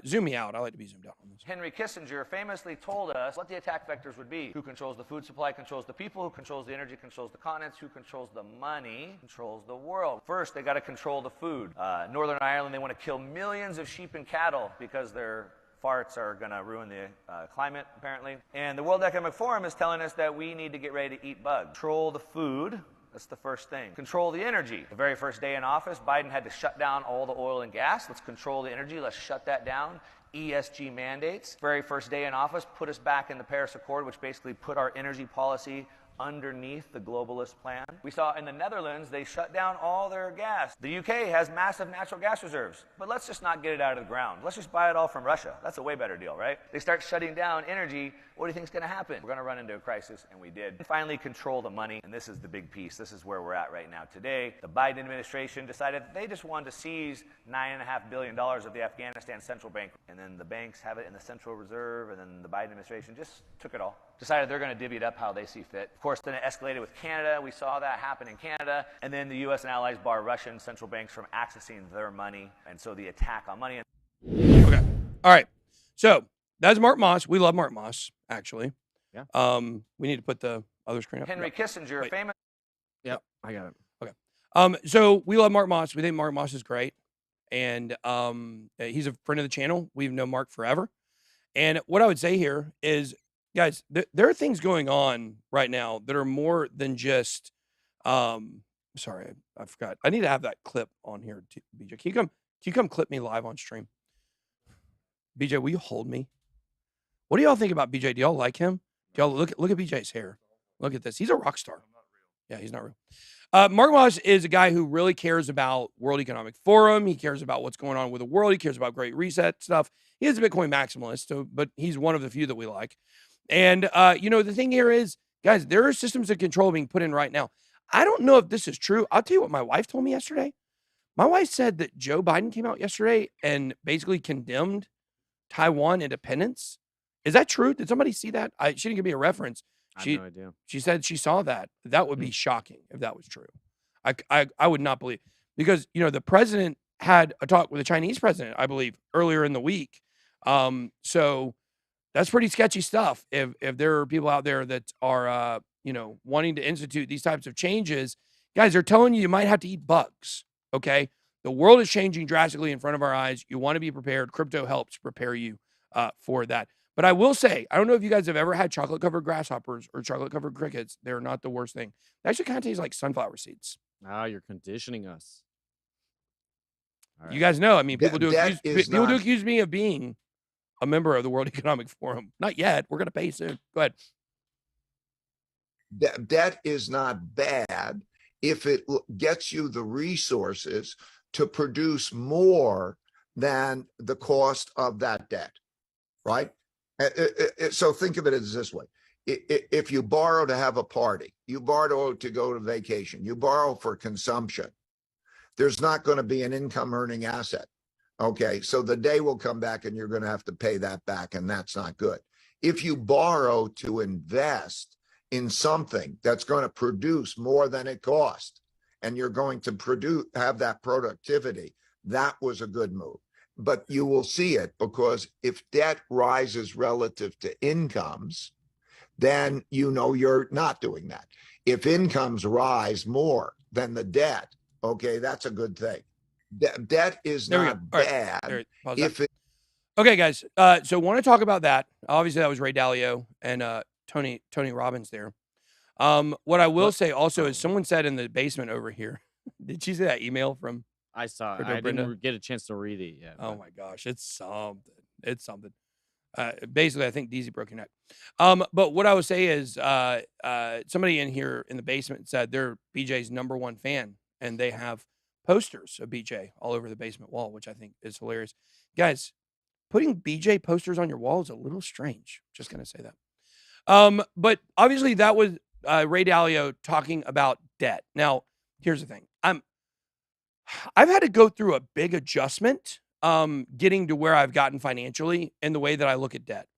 Zoom me out. I like to be zoomed out on this. Henry Kissinger famously told us what the attack vectors would be. Who controls the food supply, controls the people. Who controls the energy, controls the continents. Who controls the money, controls the world. First, they got to control the food. Northern Ireland, they want to kill millions of sheep and cattle because their farts are going to ruin the climate, apparently. And the World Economic Forum is telling us that we need to get ready to eat bugs. Control the food. That's the first thing. Control the energy. The very first day in office, Biden had to shut down all the oil and gas. Let's control the energy. Let's shut that down. ESG mandates. Very first day in office, put us back in the Paris Accord, which basically put our energy policy underneath the globalist plan. We saw in the Netherlands, they shut down all their gas. The UK has massive natural gas reserves, but let's just not get it out of the ground. Let's just buy it all from Russia. That's a way better deal, right? They start shutting down energy. What do you think is going to happen? We're going to run into a crisis, and we did. And finally, control the money, and this is the big piece. This is where we're at right now today. The Biden administration decided that they just wanted to seize $9.5 billion of the Afghanistan central bank, and then the banks have it in the Central Reserve, and then the Biden administration just took it all. Decided they're going to divvy it up how they see fit. Of course, then it escalated with Canada. We saw that happen in Canada. And then the U.S. and allies bar Russian central banks from accessing their money. And so the attack on money. Okay. All right. So that's Mark Moss. We love Mark Moss, actually. Yeah. We need to put the other screen up. Henry Kissinger, Wait. famous. Yep, I got it. Okay. So we love Mark Moss. We think Mark Moss is great. And he's a friend of the channel. We've known Mark forever. And what I would say here is, guys, there are things going on right now that are more than just, sorry, I forgot. I need to have that clip on here, too, BJ. Can you come clip me live on stream? BJ, will you hold me? What do y'all think about BJ? Do y'all like him? Do y'all look at BJ's hair? Look at this. He's a rock star. Yeah, he's not real. Mark Moss is a guy who really cares about World Economic Forum. He cares about what's going on with the world. He cares about Great Reset stuff. He is a Bitcoin maximalist, but he's one of the few that we like. And, the thing here is, guys, there are systems of control being put in right now. I don't know if this is true. I'll tell you what my wife told me yesterday. My wife said that Joe Biden came out yesterday and basically condemned Taiwan independence. Is that true? Did somebody see that? She didn't give me a reference. I have no idea. She said she saw that. That would be shocking if that was true. I would not believe, because, the president had a talk with the Chinese president, I believe, earlier in the week. So that's pretty sketchy stuff. If there are people out there that are, wanting to institute these types of changes, guys, they're telling you might have to eat bugs. Okay. The world is changing drastically in front of our eyes. You want to be prepared. Crypto helps prepare you for that. But I will say, I don't know if you guys have ever had chocolate-covered grasshoppers or chocolate-covered crickets. They're not the worst thing. They actually kind of taste like sunflower seeds. Ah, you're conditioning us. All right. You guys know, I mean, people do That accuse me of being a member of the World Economic Forum. Not yet. We're going to pay soon. Go ahead. Debt is not bad if it gets you the resources to produce more than the cost of that debt, right? So think of it as this way. If you borrow to have a party, you borrow to go to vacation, you borrow for consumption, there's not going to be an income earning asset. Okay, so the day will come back and you're going to have to pay that back, and that's not good. If you borrow to invest in something that's going to produce more than it cost, and you're going to have that productivity, that was a good move. But you will see it, because if debt rises relative to incomes, then you're not doing that. If incomes rise more than the debt, okay, that's a good thing. Debt is not bad. Right, if it Okay, guys. So want to talk about that. Obviously, that was Ray Dalio and Tony Robbins there. What I will say also is, someone said in the basement over here. Did you see that email from? I saw it. Crypto I Brenda? didn't get a chance to read it yet. Oh my gosh, it's something. It's something. Basically, I think DZ broke your neck. But what I would say is, somebody in here in the basement said they're BJ's #1 fan, and they have posters of BJ all over the basement wall, which I think is hilarious. Guys, putting BJ posters on your wall is a little strange. Just gonna say that. But obviously, that was Ray Dalio talking about debt. Now, here's the thing. I've had to go through a big adjustment getting to where I've gotten financially in the way that I look at debt.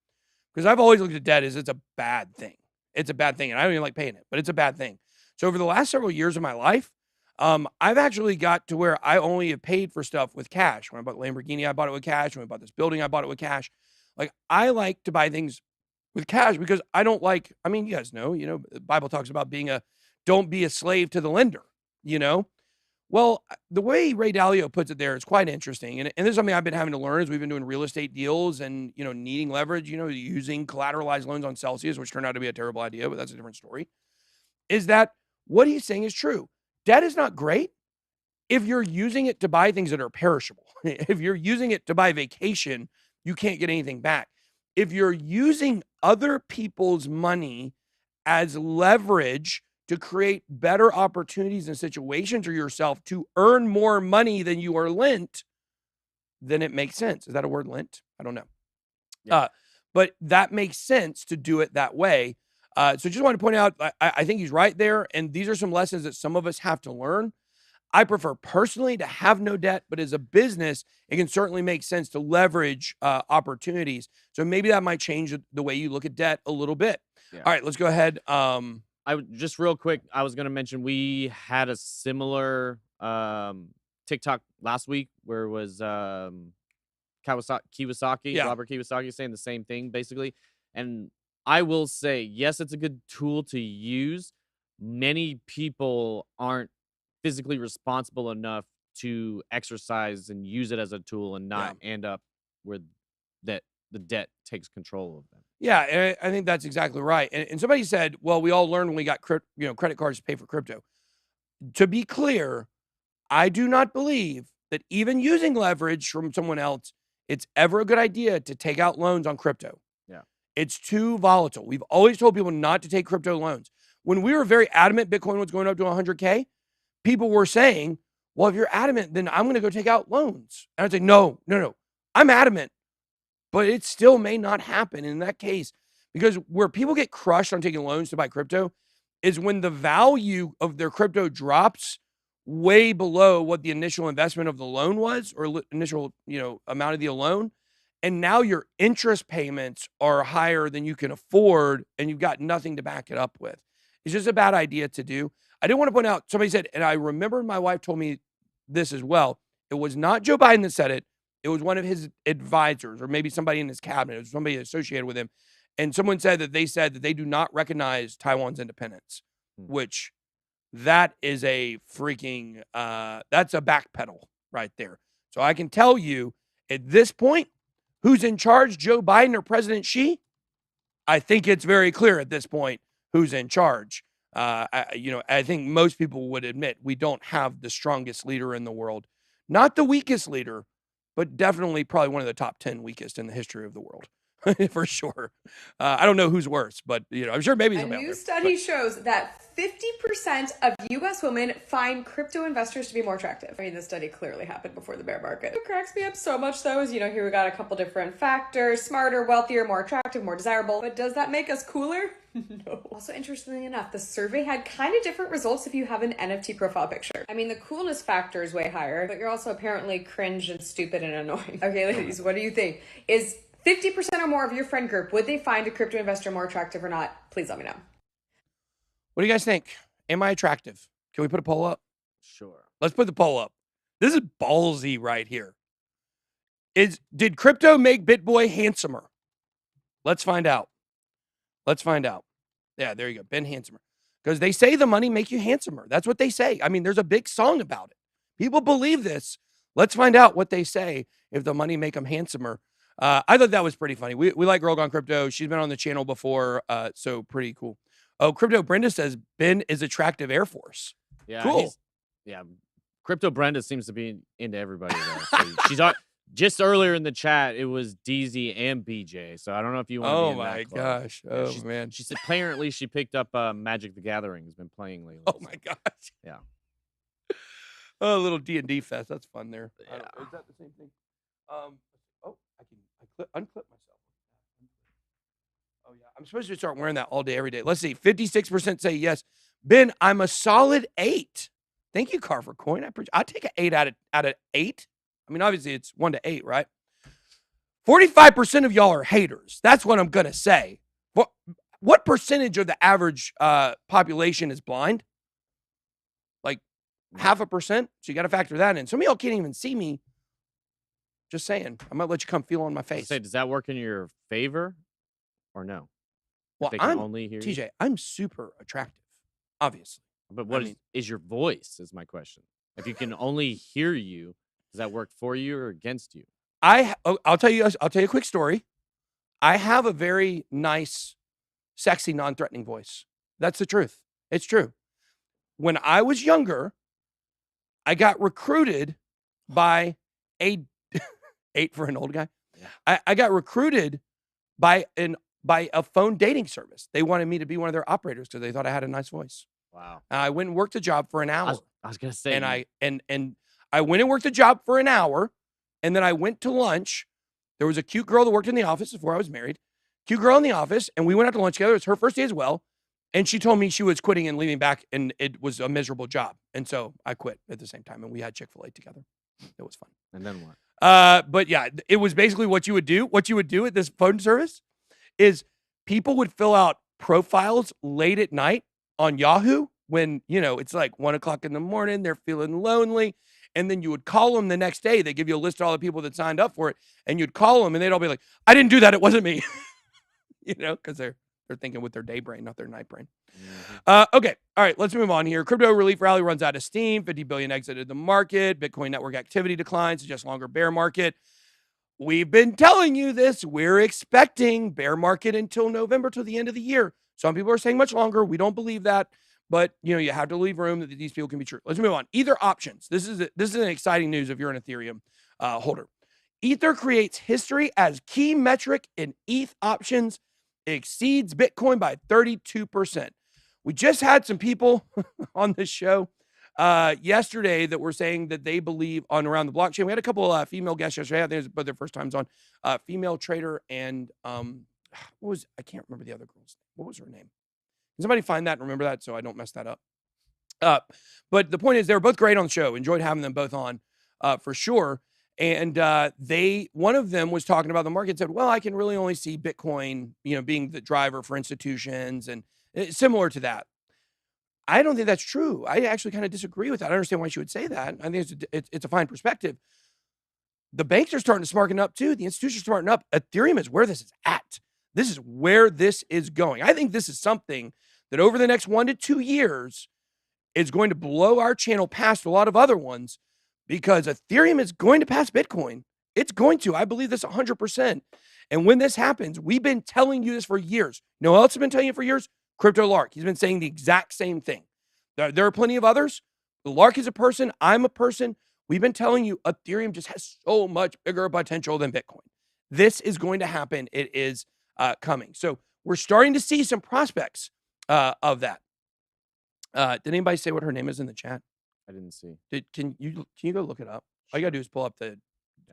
Because I've always looked at debt as it's a bad thing. It's a bad thing, and I don't even like paying it, but it's a bad thing. So over the last several years of my life, I've actually got to where I only have paid for stuff with cash. When I bought Lamborghini, I bought it with cash. When I bought this building, I bought it with cash. Like, I like to buy things with cash because I don't like, I mean, you guys know, the Bible talks about don't be a slave to the lender, Well, the way Ray Dalio puts it there is quite interesting. And this is something I've been having to learn as we've been doing real estate deals and, needing leverage, using collateralized loans on Celsius, which turned out to be a terrible idea, but that's a different story, is that what he's saying is true. Debt is not great if you're using it to buy things that are perishable. If you're using it to buy vacation, you can't get anything back. If you're using other people's money as leverage to create better opportunities and situations for yourself to earn more money than you are lent, then it makes sense. Is that a word, lent? I don't know. Yeah. But that makes sense to do it that way. So just want to point out, I think he's right there. And these are some lessons that some of us have to learn. I prefer personally to have no debt, but as a business, it can certainly make sense to leverage opportunities. So maybe that might change the way you look at debt a little bit. Yeah. All right, let's go ahead. Just real quick, I was gonna mention we had a similar TikTok last week where it was Kiyosaki, Yeah. Robert Kiyosaki saying the same thing basically. And I will say, yes, it's a good tool to use. Many people aren't physically responsible enough to exercise and use it as a tool and not end up where that the debt takes control of them. Yeah, and I think that's exactly right. And somebody said, well, we all learned when we got credit cards to pay for crypto. To be clear, I do not believe that even using leverage from someone else, it's ever a good idea to take out loans on crypto. Yeah. It's too volatile. We've always told people not to take crypto loans. When we were very adamant Bitcoin was going up to 100K, people were saying, well, if you're adamant, then I'm going to go take out loans. And I'd say, no. I'm adamant, but it still may not happen in that case, because where people get crushed on taking loans to buy crypto is when the value of their crypto drops way below what the initial investment of the loan was, or initial, amount of the loan. And now your interest payments are higher than you can afford, and you've got nothing to back it up with. It's just a bad idea to do. I did want to point out, somebody said, and I remember my wife told me this as well, it was not Joe Biden that said it. It was one of his advisors, or maybe somebody in his cabinet. It was somebody associated with him. And someone said that they do not recognize Taiwan's independence, which that is a freaking, that's a backpedal right there. So I can tell you at this point, who's in charge, Joe Biden or President Xi? I think it's very clear at this point who's in charge. I think most people would admit we don't have the strongest leader in the world. Not the weakest leader, but definitely probably one of the top 10 weakest in the history of the world. For sure. I don't know who's worse, but I'm sure maybe a somebody new out study shows that 50% of U.S. women find crypto investors to be more attractive. I mean, this study clearly happened before the bear market. What cracks me up so much, though, is, here we got a couple different factors: smarter, wealthier, more attractive, more desirable. But does that make us cooler? No. Also, interestingly enough, the survey had kind of different results if you have an NFT profile picture. I mean, the coolness factor is way higher, but you're also apparently cringe and stupid and annoying. Okay, ladies, what do you think? Is 50% or more of your friend group, would they find a crypto investor more attractive or not? Please let me know. What do you guys think? Am I attractive? Can we put a poll up? Sure. Let's put the poll up. This is ballsy right here. Did crypto make BitBoy handsomer? Let's find out. Yeah, there you go. Ben handsomer. Because they say the money make you handsomer. That's what they say. I mean, there's a big song about it. People believe this. Let's find out what they say if the money make them handsomer. I thought that was pretty funny. We like Girl Gone Crypto. She's been on the channel before, so pretty cool. Oh, Crypto Brenda says Ben is attractive Air Force. Yeah, cool. Crypto Brenda seems to be into everybody. So she's just earlier in the chat. It was DZ and BJ. So I don't know if you want to be in that club. Gosh. Oh man. She said apparently she picked up Magic the Gathering. Has been playing lately. Oh my gosh. Yeah. Oh, a little D&D fest. That's fun there. Yeah. Is that the same thing? I unclip myself. Oh yeah, I'm supposed to start wearing that all day, every day. Let's see. 56% say yes. Ben, I'm a solid 8. Thank you, Carver Coin. I take an 8 out of 8. I mean, obviously it's 1 to 8, right? 45% of y'all are haters. That's what I'm gonna say. What percentage of the average population is blind? Like 0.5%. So you got to factor that in. Some of y'all can't even see me. Just saying. I might let you come feel on my face. Say, does that work in your favor or no? Well, I'm only here. TJ, I'm super attractive, obviously. But what is your voice is my question. If you can only hear you, does that work for you or against you? I'll tell you a quick story. I have a very nice, sexy, non-threatening voice. That's the truth. It's true. When I was younger, I got recruited by a 8 for an old guy. Yeah. I got recruited by by a phone dating service. They wanted me to be one of their operators because they thought I had a nice voice. Wow. I went and worked the job for an hour. I was gonna say, And I went and worked the job for an hour, and then I went to lunch. There was a cute girl that worked in the office before I was married. Cute girl in the office, and we went out to lunch together. It's her first day as well. And she told me she was quitting and leaving back, and it was a miserable job. And so I quit at the same time, and we had Chick-fil-A together. It was fun. and then what? But yeah, it was basically what you would do. What you would do at this phone service is people would fill out profiles late at night on Yahoo when, it's like 1 o'clock in the morning, they're feeling lonely. And then you would call them the next day. They give you a list of all the people that signed up for it. And you'd call them and they'd all be like, I didn't do that. It wasn't me. Because they're thinking with their day brain, not their night brain. Okay. All right. Let's move on here. Crypto relief rally runs out of steam. 50 billion exited the market. Bitcoin network activity declines. Suggests longer bear market. We've been telling you this. We're expecting bear market until November, till the end of the year. Some people are saying much longer. We don't believe that. But, you have to leave room that these people can be true. Let's move on. Ether options. This is an exciting news if you're an Ethereum holder. Ether creates history as key metric in ETH options exceeds Bitcoin by 32%. We just had some people on this show yesterday that were saying that they believe on Around the Blockchain. We had a couple of female guests yesterday. I think it was both their first times on. Female trader and I can't remember the other girl's name. What was her name? Can somebody find that and remember that so I don't mess that up? But the point is, they were both great on the show. Enjoyed having them both on for sure. And one of them was talking about the market, said, well, I can really only see Bitcoin, being the driver for institutions and similar to that. I don't think that's true. I actually kind of disagree with that. I understand why she would say that. I think it's a fine perspective. The banks are starting to smarten up too. The institutions are smartening up. Ethereum is where this is at. This is where this is going. I think this is something that over the next 1 to 2 years is going to blow our channel past a lot of other ones, because Ethereum is going to pass Bitcoin. It's going to. I believe this 100%. And when this happens, we've been telling you this for years. You know who else has been telling you for years? Crypto Lark. He's been saying the exact same thing. There are plenty of others. Lark is a person. I'm a person. We've been telling you Ethereum just has so much bigger potential than Bitcoin. This is going to happen. It is coming. So we're starting to see some prospects of that. Did anybody say what her name is in the chat? I didn't see. Can you go look it up? All you gotta do is pull up the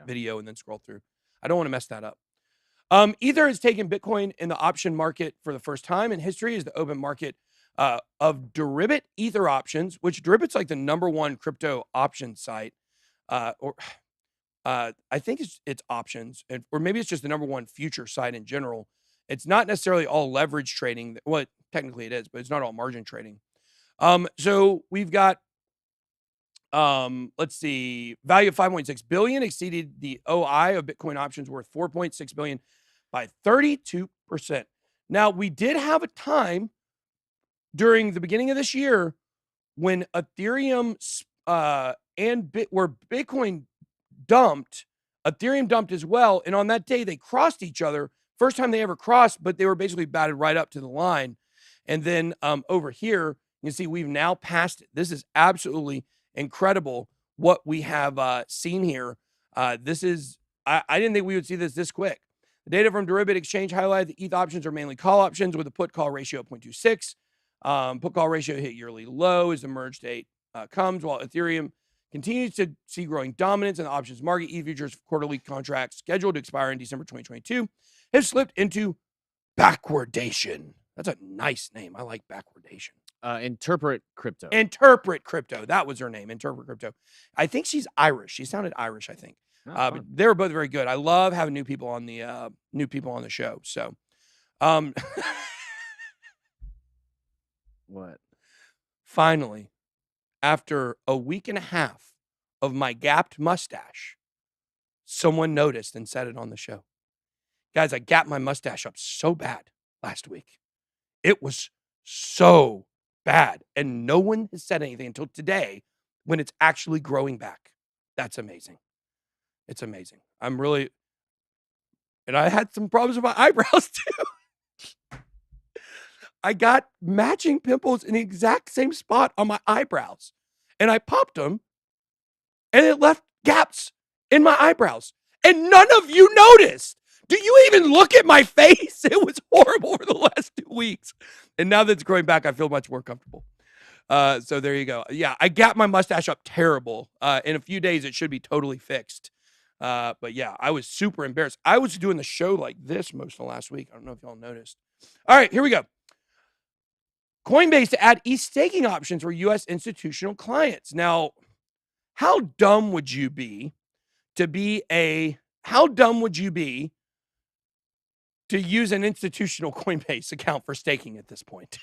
video and then scroll through. I don't want to mess that up. Ether has taken Bitcoin in the option market for the first time in history as the open market of Deribit Ether options, which Deribit's like the #1 crypto option site. I think it's options, or maybe it's just the #1 future site in general. It's not necessarily all leverage trading. Well, technically it is, but it's not all margin trading. So we've got, let's see, value of 5.6 billion exceeded the OI of Bitcoin options worth 4.6 billion by 32%. Now, we did have a time during the beginning of this year when Ethereum where Bitcoin dumped, Ethereum dumped as well. And on that day, they crossed each other. First time they ever crossed, but they were basically batted right up to the line. And then over here, you see we've now passed it. This is absolutely incredible what we have seen here. This is, I didn't think we would see this quick. The data from Deribit Exchange highlighted the ETH options are mainly call options with a put-call ratio of 0.26. Put-call ratio hit yearly low as the merge date comes, while Ethereum continues to see growing dominance in the options market. ETH futures quarterly contracts scheduled to expire in December 2022 have slipped into backwardation. That's a nice name. I like backwardation. Interpret Crypto. Interpret Crypto. That was her name. Interpret Crypto. I think she's Irish. She sounded Irish, I think. But they were both very good. I love having new people on the show. So, what? Finally, after a week and a half of my gapped mustache, someone noticed and said it on the show. Guys, I gapped my mustache up so bad last week. It was so bad. And no one has said anything until today when it's actually growing back. That's amazing. It's amazing. And I had some problems with my eyebrows too. I got matching pimples in the exact same spot on my eyebrows. And I popped them and it left gaps in my eyebrows. And none of you noticed. Do you even look at my face? It was horrible for the last 2 weeks. And now that it's growing back, I feel much more comfortable. So there you go. Yeah, I got my mustache up terrible. In a few days, it should be totally fixed. But yeah, I was super embarrassed. I was doing the show like this most of the last week. I don't know if y'all noticed. All right, here we go. Coinbase to add e-staking options for U.S. institutional clients. Now, how dumb would you be to use an institutional Coinbase account for staking at this point?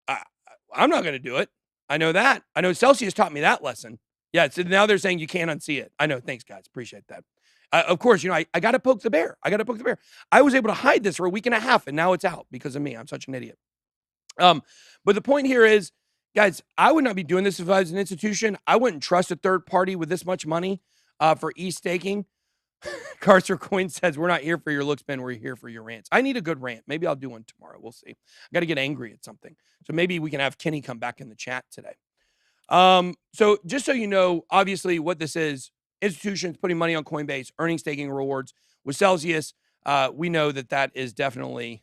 I'm not going to do it. I know that. I know Celsius taught me that lesson. Yeah, so now they're saying you can't unsee it. I know. Thanks, guys. Appreciate that. Of course, I got to poke the bear. I was able to hide this for a week and a half, and now it's out because of me. I'm such an idiot. But the point here is, guys, I would not be doing this if I was an institution. I wouldn't trust a third party with this much money for e-staking. Carcer Coin says, we're not here for your looks, Ben. We're here for your rants. I need a good rant. Maybe I'll do one tomorrow. We'll see. I got to get angry at something. So maybe we can have Kenny come back in the chat today. So just so you know, obviously what this is, institutions putting money on Coinbase, earning staking rewards. With Celsius, we know that is definitely,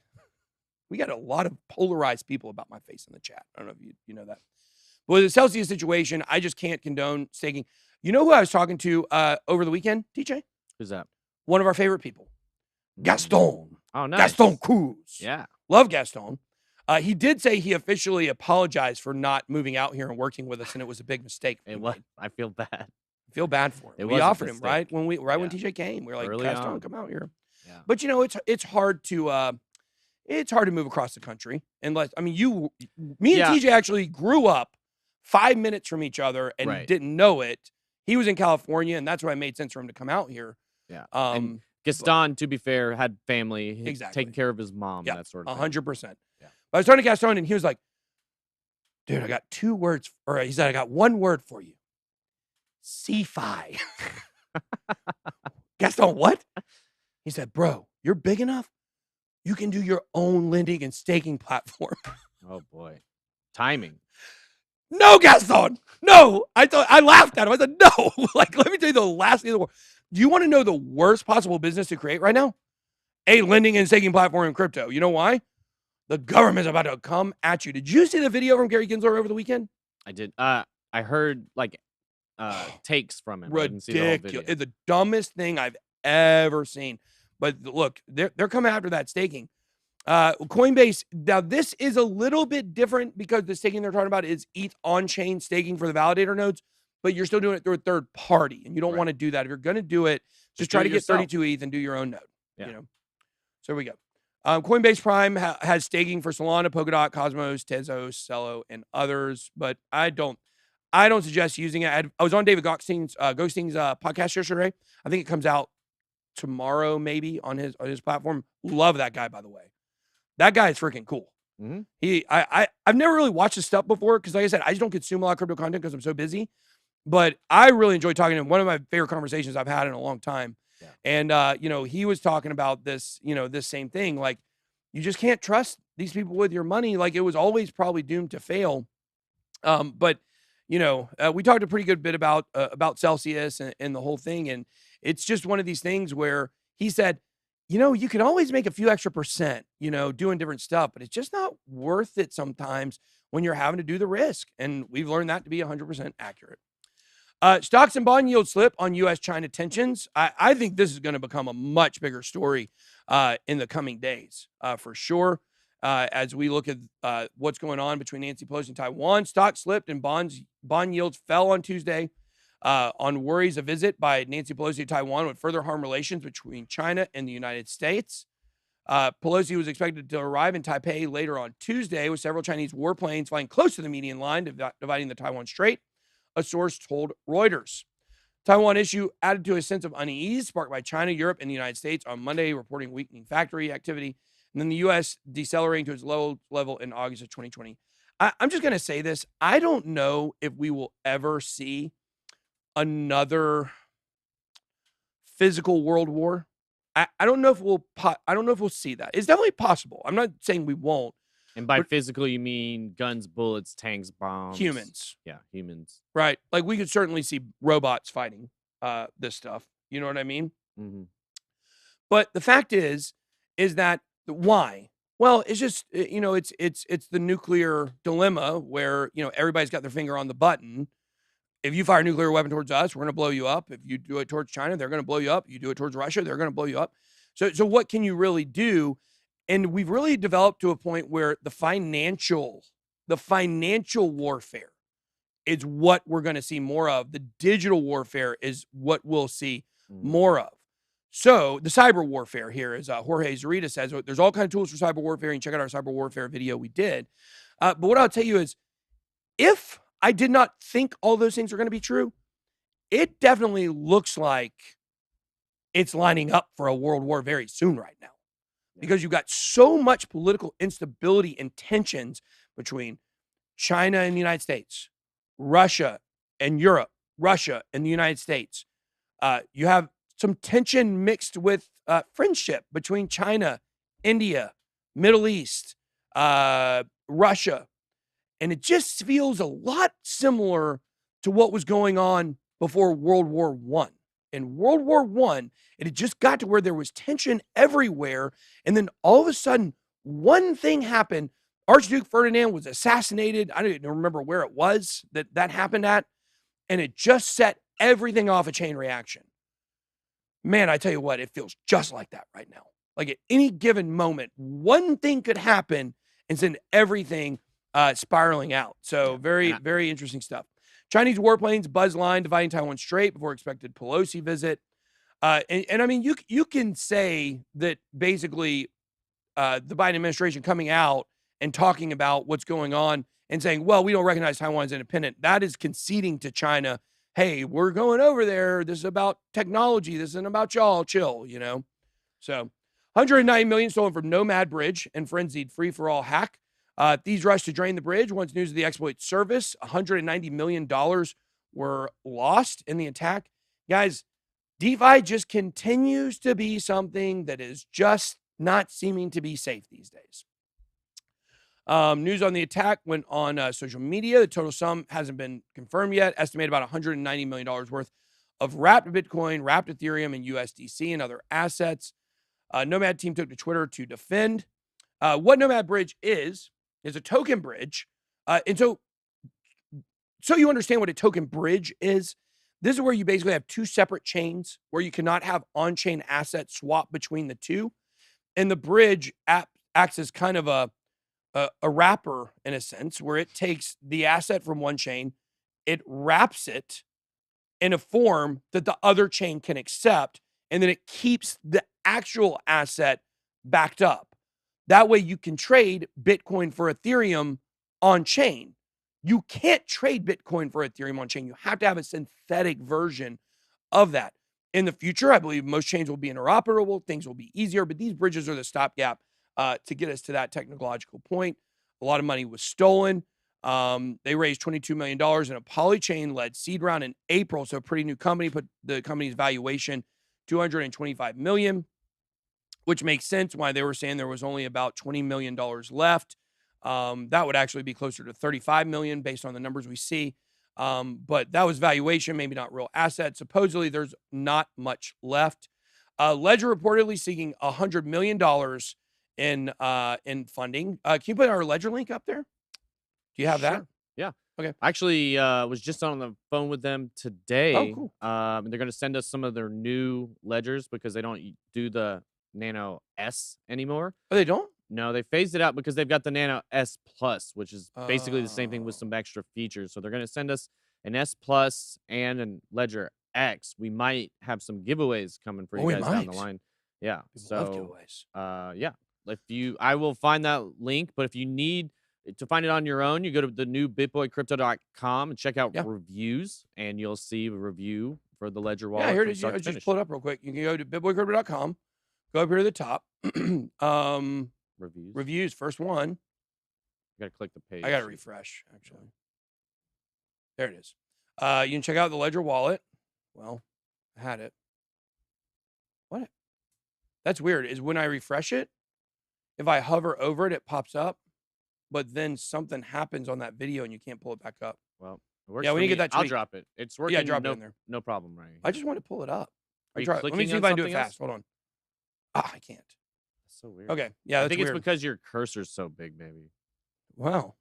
we got a lot of polarized people about my face in the chat. I don't know if you know that. But with the Celsius situation, I just can't condone staking. You know who I was talking to over the weekend, TJ? Who's that? One of our favorite people, Gaston. Oh, nice. Gaston Cruz. Yeah. Love Gaston. He did say he officially apologized for not moving out here and working with us, and it was a big mistake. I feel bad. I feel bad for him. We offered him when TJ came. We were like, early Gaston, come out here. Yeah. But it's hard to move across the country unless me and TJ actually grew up 5 minutes from each other and didn't know it. He was in California, and that's why it made sense for him to come out here. Yeah. And Gaston, to be fair, had family, taking care of his mom, that sort of thing. 100%. Yeah. I was talking to Gaston, and he was like, dude, I got 2 words, or he said, I got 1 word for you. CFI. Gaston, what? He said, bro, you're big enough. You can do your own lending and staking platform. Oh, boy. Timing. No, Gaston. No. I laughed at him. I said, no. Let me tell you the last thing in the world. Do you want to know the worst possible business to create right now? A lending and staking platform in crypto. You know why? The government's about to come at you. Did you see the video from Gary Gensler over the weekend? I did. I heard takes from him. Ridiculous. It's the dumbest thing I've ever seen. But look, they're coming after that staking. Coinbase, now this is a little bit different because the staking they're talking about is ETH on-chain staking for the validator nodes, but you're still doing it through a third party, and you don't want to do that. If you're going to do it, just try to get 32 ETH and do your own node. Yeah. So here we go. Coinbase Prime has staking for Solana, Polkadot, Cosmos, Tezos, Celo, and others, but I don't suggest using it. I was on David Goldstein's podcast yesterday. I think it comes out tomorrow, maybe on his platform. Love that guy, by the way. That guy is freaking cool. Mm-hmm. I've never really watched his stuff before because, like I said, I just don't consume a lot of crypto content because I'm so busy. But I really enjoy talking to him. One of my favorite conversations I've had in a long time. Yeah. And he was talking about this, this same thing. Like, you just can't trust these people with your money. Like, it was always probably doomed to fail. But we talked a pretty good bit about Celsius and the whole thing, and it's just one of these things where he said, you can always make a few extra percent, doing different stuff, but it's just not worth it sometimes when you're having to do the risk. And we've learned that to be 100% accurate. Stocks and bond yield slip on U.S.-China tensions. I think this is going to become a much bigger story in the coming days, for sure. As we look at what's going on between Nancy Pelosi and Taiwan, stocks slipped and bond yields fell on Tuesday on worries a visit by Nancy Pelosi to Taiwan would further harm relations between China and the United States. Pelosi was expected to arrive in Taipei later on Tuesday with several Chinese warplanes flying close to the median line dividing the Taiwan Strait, a source told Reuters. Taiwan issue added to a sense of unease sparked by China, Europe, and the United States on Monday, reporting weakening factory activity, and then the U.S. decelerating to its low level in August of 2020. I'm just going to say this. I don't know if we will ever see another physical world war. I don't know if we'll see that. It's definitely possible. I'm not saying we won't. And by physical, you mean guns, bullets, tanks, bombs. Humans. Yeah, humans. Right. Like, we could certainly see robots fighting this stuff. You know what I mean? Mm-hmm. But the fact is that why? Well, it's just it's the nuclear dilemma where everybody's got their finger on the button. If you fire a nuclear weapon towards us, we're going to blow you up. If you do it towards China, they're going to blow you up. You do it towards Russia, they're going to blow you up. So what can you really do? And we've really developed to a point where the financial warfare is what we're going to see more of. The digital warfare is what we'll see more of. So the cyber warfare here, as Jorge Zarita says, there's all kinds of tools for cyber warfare. You can check out our cyber warfare video we did. But what I'll tell you is, if I did not think all those things are going to be true, it definitely looks like it's lining up for a world war very soon right now, because you've got so much political instability and tensions between China and the United States, Russia and Europe, Russia and the United States. You have some tension mixed with friendship between China, India, Middle East, Russia. And it just feels a lot similar to what was going on before World War I. In World War I, it had just got to where there was tension everywhere. And then all of a sudden, one thing happened. Archduke Ferdinand was assassinated. I don't even remember where it was that happened at. And it just set everything off a chain reaction. Man, I tell you what, it feels just like that right now. Like at any given moment, one thing could happen and send everything spiraling out. So very, very interesting stuff. Chinese warplanes buzz line dividing Taiwan Strait before expected Pelosi visit. And I mean, you can say that basically the Biden administration coming out and talking about what's going on and saying, well, we don't recognize Taiwan as independent. That is conceding to China, hey, we're going over there. This is about technology. This isn't about y'all. Chill, So 190 million stolen from Nomad Bridge and frenzied free-for-all hack. Thieves rushed to drain the bridge once news of the exploit surfaced. $190 million were lost in the attack. Guys, DeFi just continues to be something that is just not seeming to be safe these days. News on the attack went on social media. The total sum hasn't been confirmed yet. Estimated about $190 million worth of wrapped Bitcoin, wrapped Ethereum, and USDC and other assets. Nomad team took to Twitter to defend. What Nomad Bridge is a token bridge. And so you understand what a token bridge is, this is where you basically have two separate chains where you cannot have on-chain assets swap between the two. And the bridge acts as kind of a wrapper in a sense, where it takes the asset from one chain, it wraps it in a form that the other chain can accept, and then it keeps the actual asset backed up. That way you can trade Bitcoin for Ethereum on chain. You can't trade Bitcoin for Ethereum on chain. You have to have a synthetic version of that. In the future, I believe most chains will be interoperable. Things will be easier, but these bridges are the stopgap to get us to that technological point. A lot of money was stolen. They raised $22 million in a polychain-led seed round in April. So a pretty new company, put the company's valuation $225 million, which makes sense why they were saying there was only about $20 million left. That would actually be closer to $35 million based on the numbers we see. But that was valuation, maybe not real assets. Supposedly there's not much left. Ledger reportedly seeking $100 million in funding. Can you put our Ledger link up there? Do you have that? Yeah. Okay. Actually, was just on the phone with them today. Oh, cool. They're going to send us some of their new ledgers because they don't do the Nano S anymore. Oh, they don't? No, they phased it out because they've got the Nano S Plus, which is basically the same thing with some extra features. So they're going to send us an S Plus and a Ledger X. We might have some giveaways coming for you guys down the line. Yeah. Love giveaways. Yeah. I will find that link, but if you need to find it on your own, you go to the new bitboycrypto.com and check out reviews, and you'll see a review for the Ledger wallet. Yeah, here it is. Just pull it up real quick. You can go to bitboycrypto.com, go up here to the top. Reviews, first one. You got to click the page. I got to refresh, actually. There it is. You can check out the Ledger wallet. Well, I had it. What? That's weird. Is when I refresh it, if I hover over it, it pops up. But then something happens on that video and you can't pull it back up. Well, it works. Yeah, when you get that tweet, I'll drop it. It's working. Yeah, drop it in there. No problem, right? I just want to pull it up. Are you Let me see if I can do it fast. Hold on. I can't. That's so weird. Okay. Yeah, I that's think weird. it's because your cursor's so big, maybe. Wow.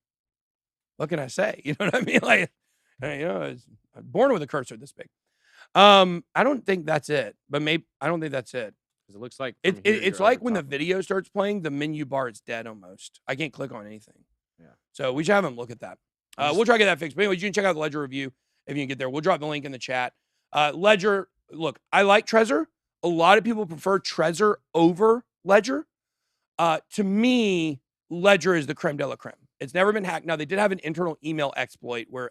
What can I say? You know what I mean? Like, I was born with a cursor this big. I don't think that's it, but maybe I don't think that's it. Because it looks like It's like when the video starts playing, the menu bar is dead almost. I can't click on anything. Yeah. So we should have them look at that. We'll try to get that fixed. But anyways, you can check out the Ledger review if you can get there. We'll drop the link in the chat. Ledger, look, I like Trezor. A lot of people prefer Trezor over Ledger. To me, Ledger is the creme de la creme. It's never been hacked. Now, they did have an internal email exploit where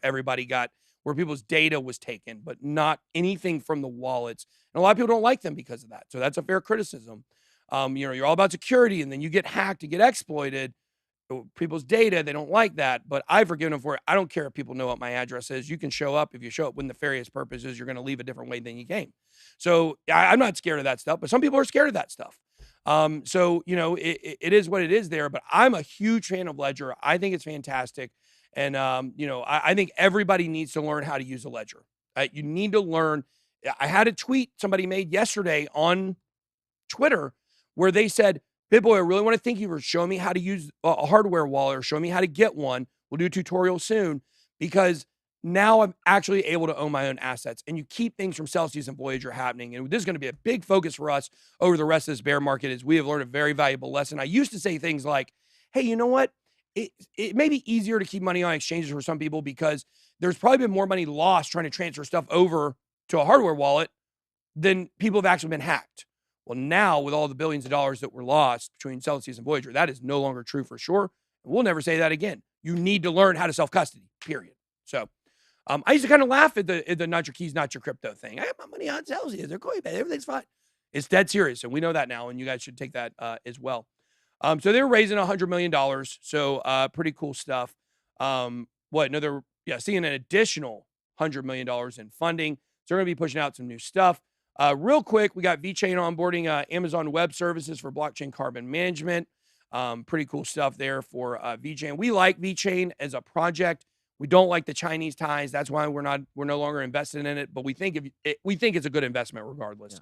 where people's data was taken, but not anything from the wallets. And a lot of people don't like them because of that. So that's a fair criticism. You're all about security, and then you get hacked, you get exploited. People's data, they don't like that, but I've forgiven them for it. I don't care if people know what my address is. You can show up. If you show up with nefarious purposes, you're going to leave a different way than you came. So I'm not scared of that stuff, but some people are scared of that stuff. It is what it is there, but I'm a huge fan of Ledger. I think it's fantastic. And, I think everybody needs to learn how to use a Ledger. You need to learn. I had a tweet somebody made yesterday on Twitter where they said, BitBoy, I really want to thank you for showing me how to use a hardware wallet or showing me how to get one. We'll do a tutorial soon because now I'm actually able to own my own assets. And you keep things from Celsius and Voyager happening. And this is going to be a big focus for us over the rest of this bear market as we have learned a very valuable lesson. I used to say things like, hey, you know what? It may be easier to keep money on exchanges for some people because there's probably been more money lost trying to transfer stuff over to a hardware wallet than people have actually been hacked. Well, now with all the billions of dollars that were lost between Celsius and Voyager, that is no longer true for sure. And we'll never say that again. You need to learn how to self-custody, period. So I used to kind of laugh at the not your keys, not your crypto thing. I have my money on Celsius. They're Coinbase. Everything's fine. It's dead serious. And we know that now. And you guys should take that as well. So they're raising $100 million. So pretty cool stuff. Seeing an additional $100 million in funding. So they're going to be pushing out some new stuff. Real quick, we got VeChain onboarding Amazon Web Services for blockchain carbon management. Pretty cool stuff there for VeChain. We like VeChain as a project. We don't like the Chinese ties. That's why we're no longer invested in it. But we think it's a good investment regardless.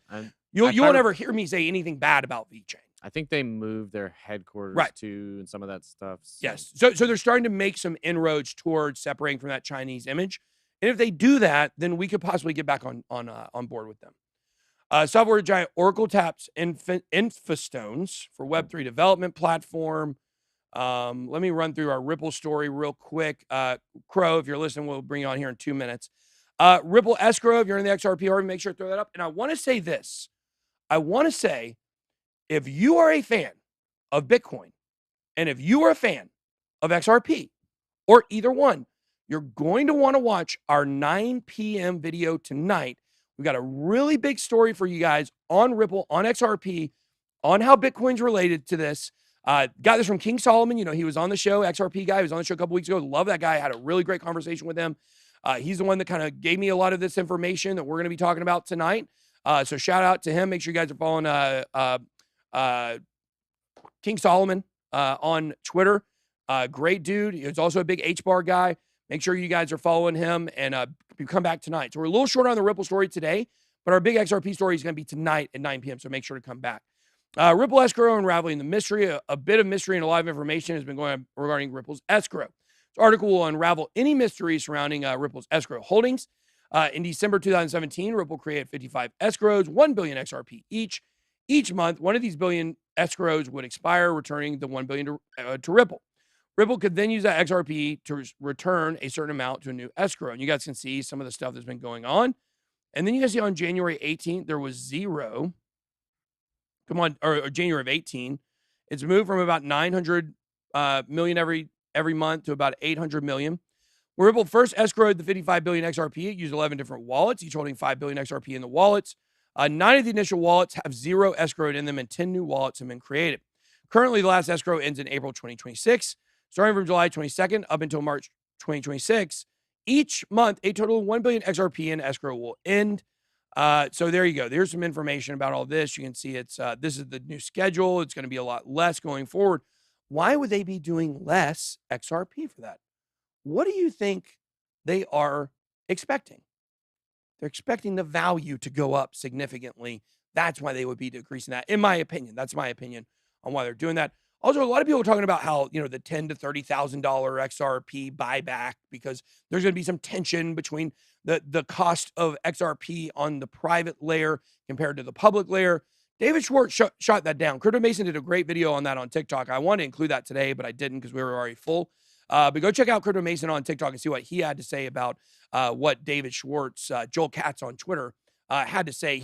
Yeah, you won't ever hear me say anything bad about VeChain. I think they moved their headquarters to and some of that stuff. So. Yes. So they're starting to make some inroads towards separating from that Chinese image. And if they do that, then we could possibly get back on board with them. Software giant Oracle taps Infistones for Web3 development platform. Let me run through our Ripple story real quick. Crow, if you're listening, we'll bring you on here in 2 minutes. Ripple Escrow, if you're in the XRP Army, make sure to throw that up. And I want to say this. I want to say, if you are a fan of Bitcoin, and if you are a fan of XRP, or either one, you're going to want to watch our 9 p.m. video tonight. We got a really big story for you guys on Ripple, on XRP, on how Bitcoin's related to this. Got this from King Solomon. He was on the show, XRP guy. He was on the show a couple weeks ago. Love that guy. Had a really great conversation with him. He's the one that kind of gave me a lot of this information that we're going to be talking about tonight. So shout out to him. Make sure you guys are following King Solomon on Twitter. Great dude. He's also a big H-bar guy. Make sure you guys are following him and come back tonight. So we're a little short on the Ripple story today, but our big XRP story is going to be tonight at 9 p.m. So make sure to come back. Ripple Escrow unraveling the mystery. A bit of mystery and a lot of information has been going on regarding Ripple's escrow. This article will unravel any mystery surrounding Ripple's escrow holdings. In December 2017, Ripple created 55 escrows, 1 billion XRP each. Each month, one of these billion escrows would expire, returning the 1 billion to Ripple. Ripple could then use that XRP to return a certain amount to a new escrow. And you guys can see some of the stuff that's been going on. And then you guys see on January 18th, there was zero. Or January of 18, it's moved from about 900 million every month to about 800 million. When Ripple first escrowed the 55 billion XRP, it used 11 different wallets, each holding 5 billion XRP in the wallets. 9 of the initial wallets have zero escrowed in them, and 10 new wallets have been created. Currently, the last escrow ends in April 2026. Starting from July 22nd up until March 2026, each month, a total of 1 billion XRP in escrow will end. So there you go. There's some information about all this. You can see this is the new schedule. It's going to be a lot less going forward. Why would they be doing less XRP for that? What do you think they are expecting? They're expecting the value to go up significantly. That's why they would be decreasing that, in my opinion. That's my opinion on why they're doing that. Also, a lot of people are talking about how, you know, the $10,000 to $30,000 XRP buyback, because there's going to be some tension between the cost of XRP on the private layer compared to the public layer. David Schwartz shot that down. Crypto Mason did a great video on that on TikTok. I wanted to include that today, but I didn't because we were already full. But go check out Crypto Mason on TikTok and see what he had to say about what David Schwartz, Joel Katz on Twitter, had to say.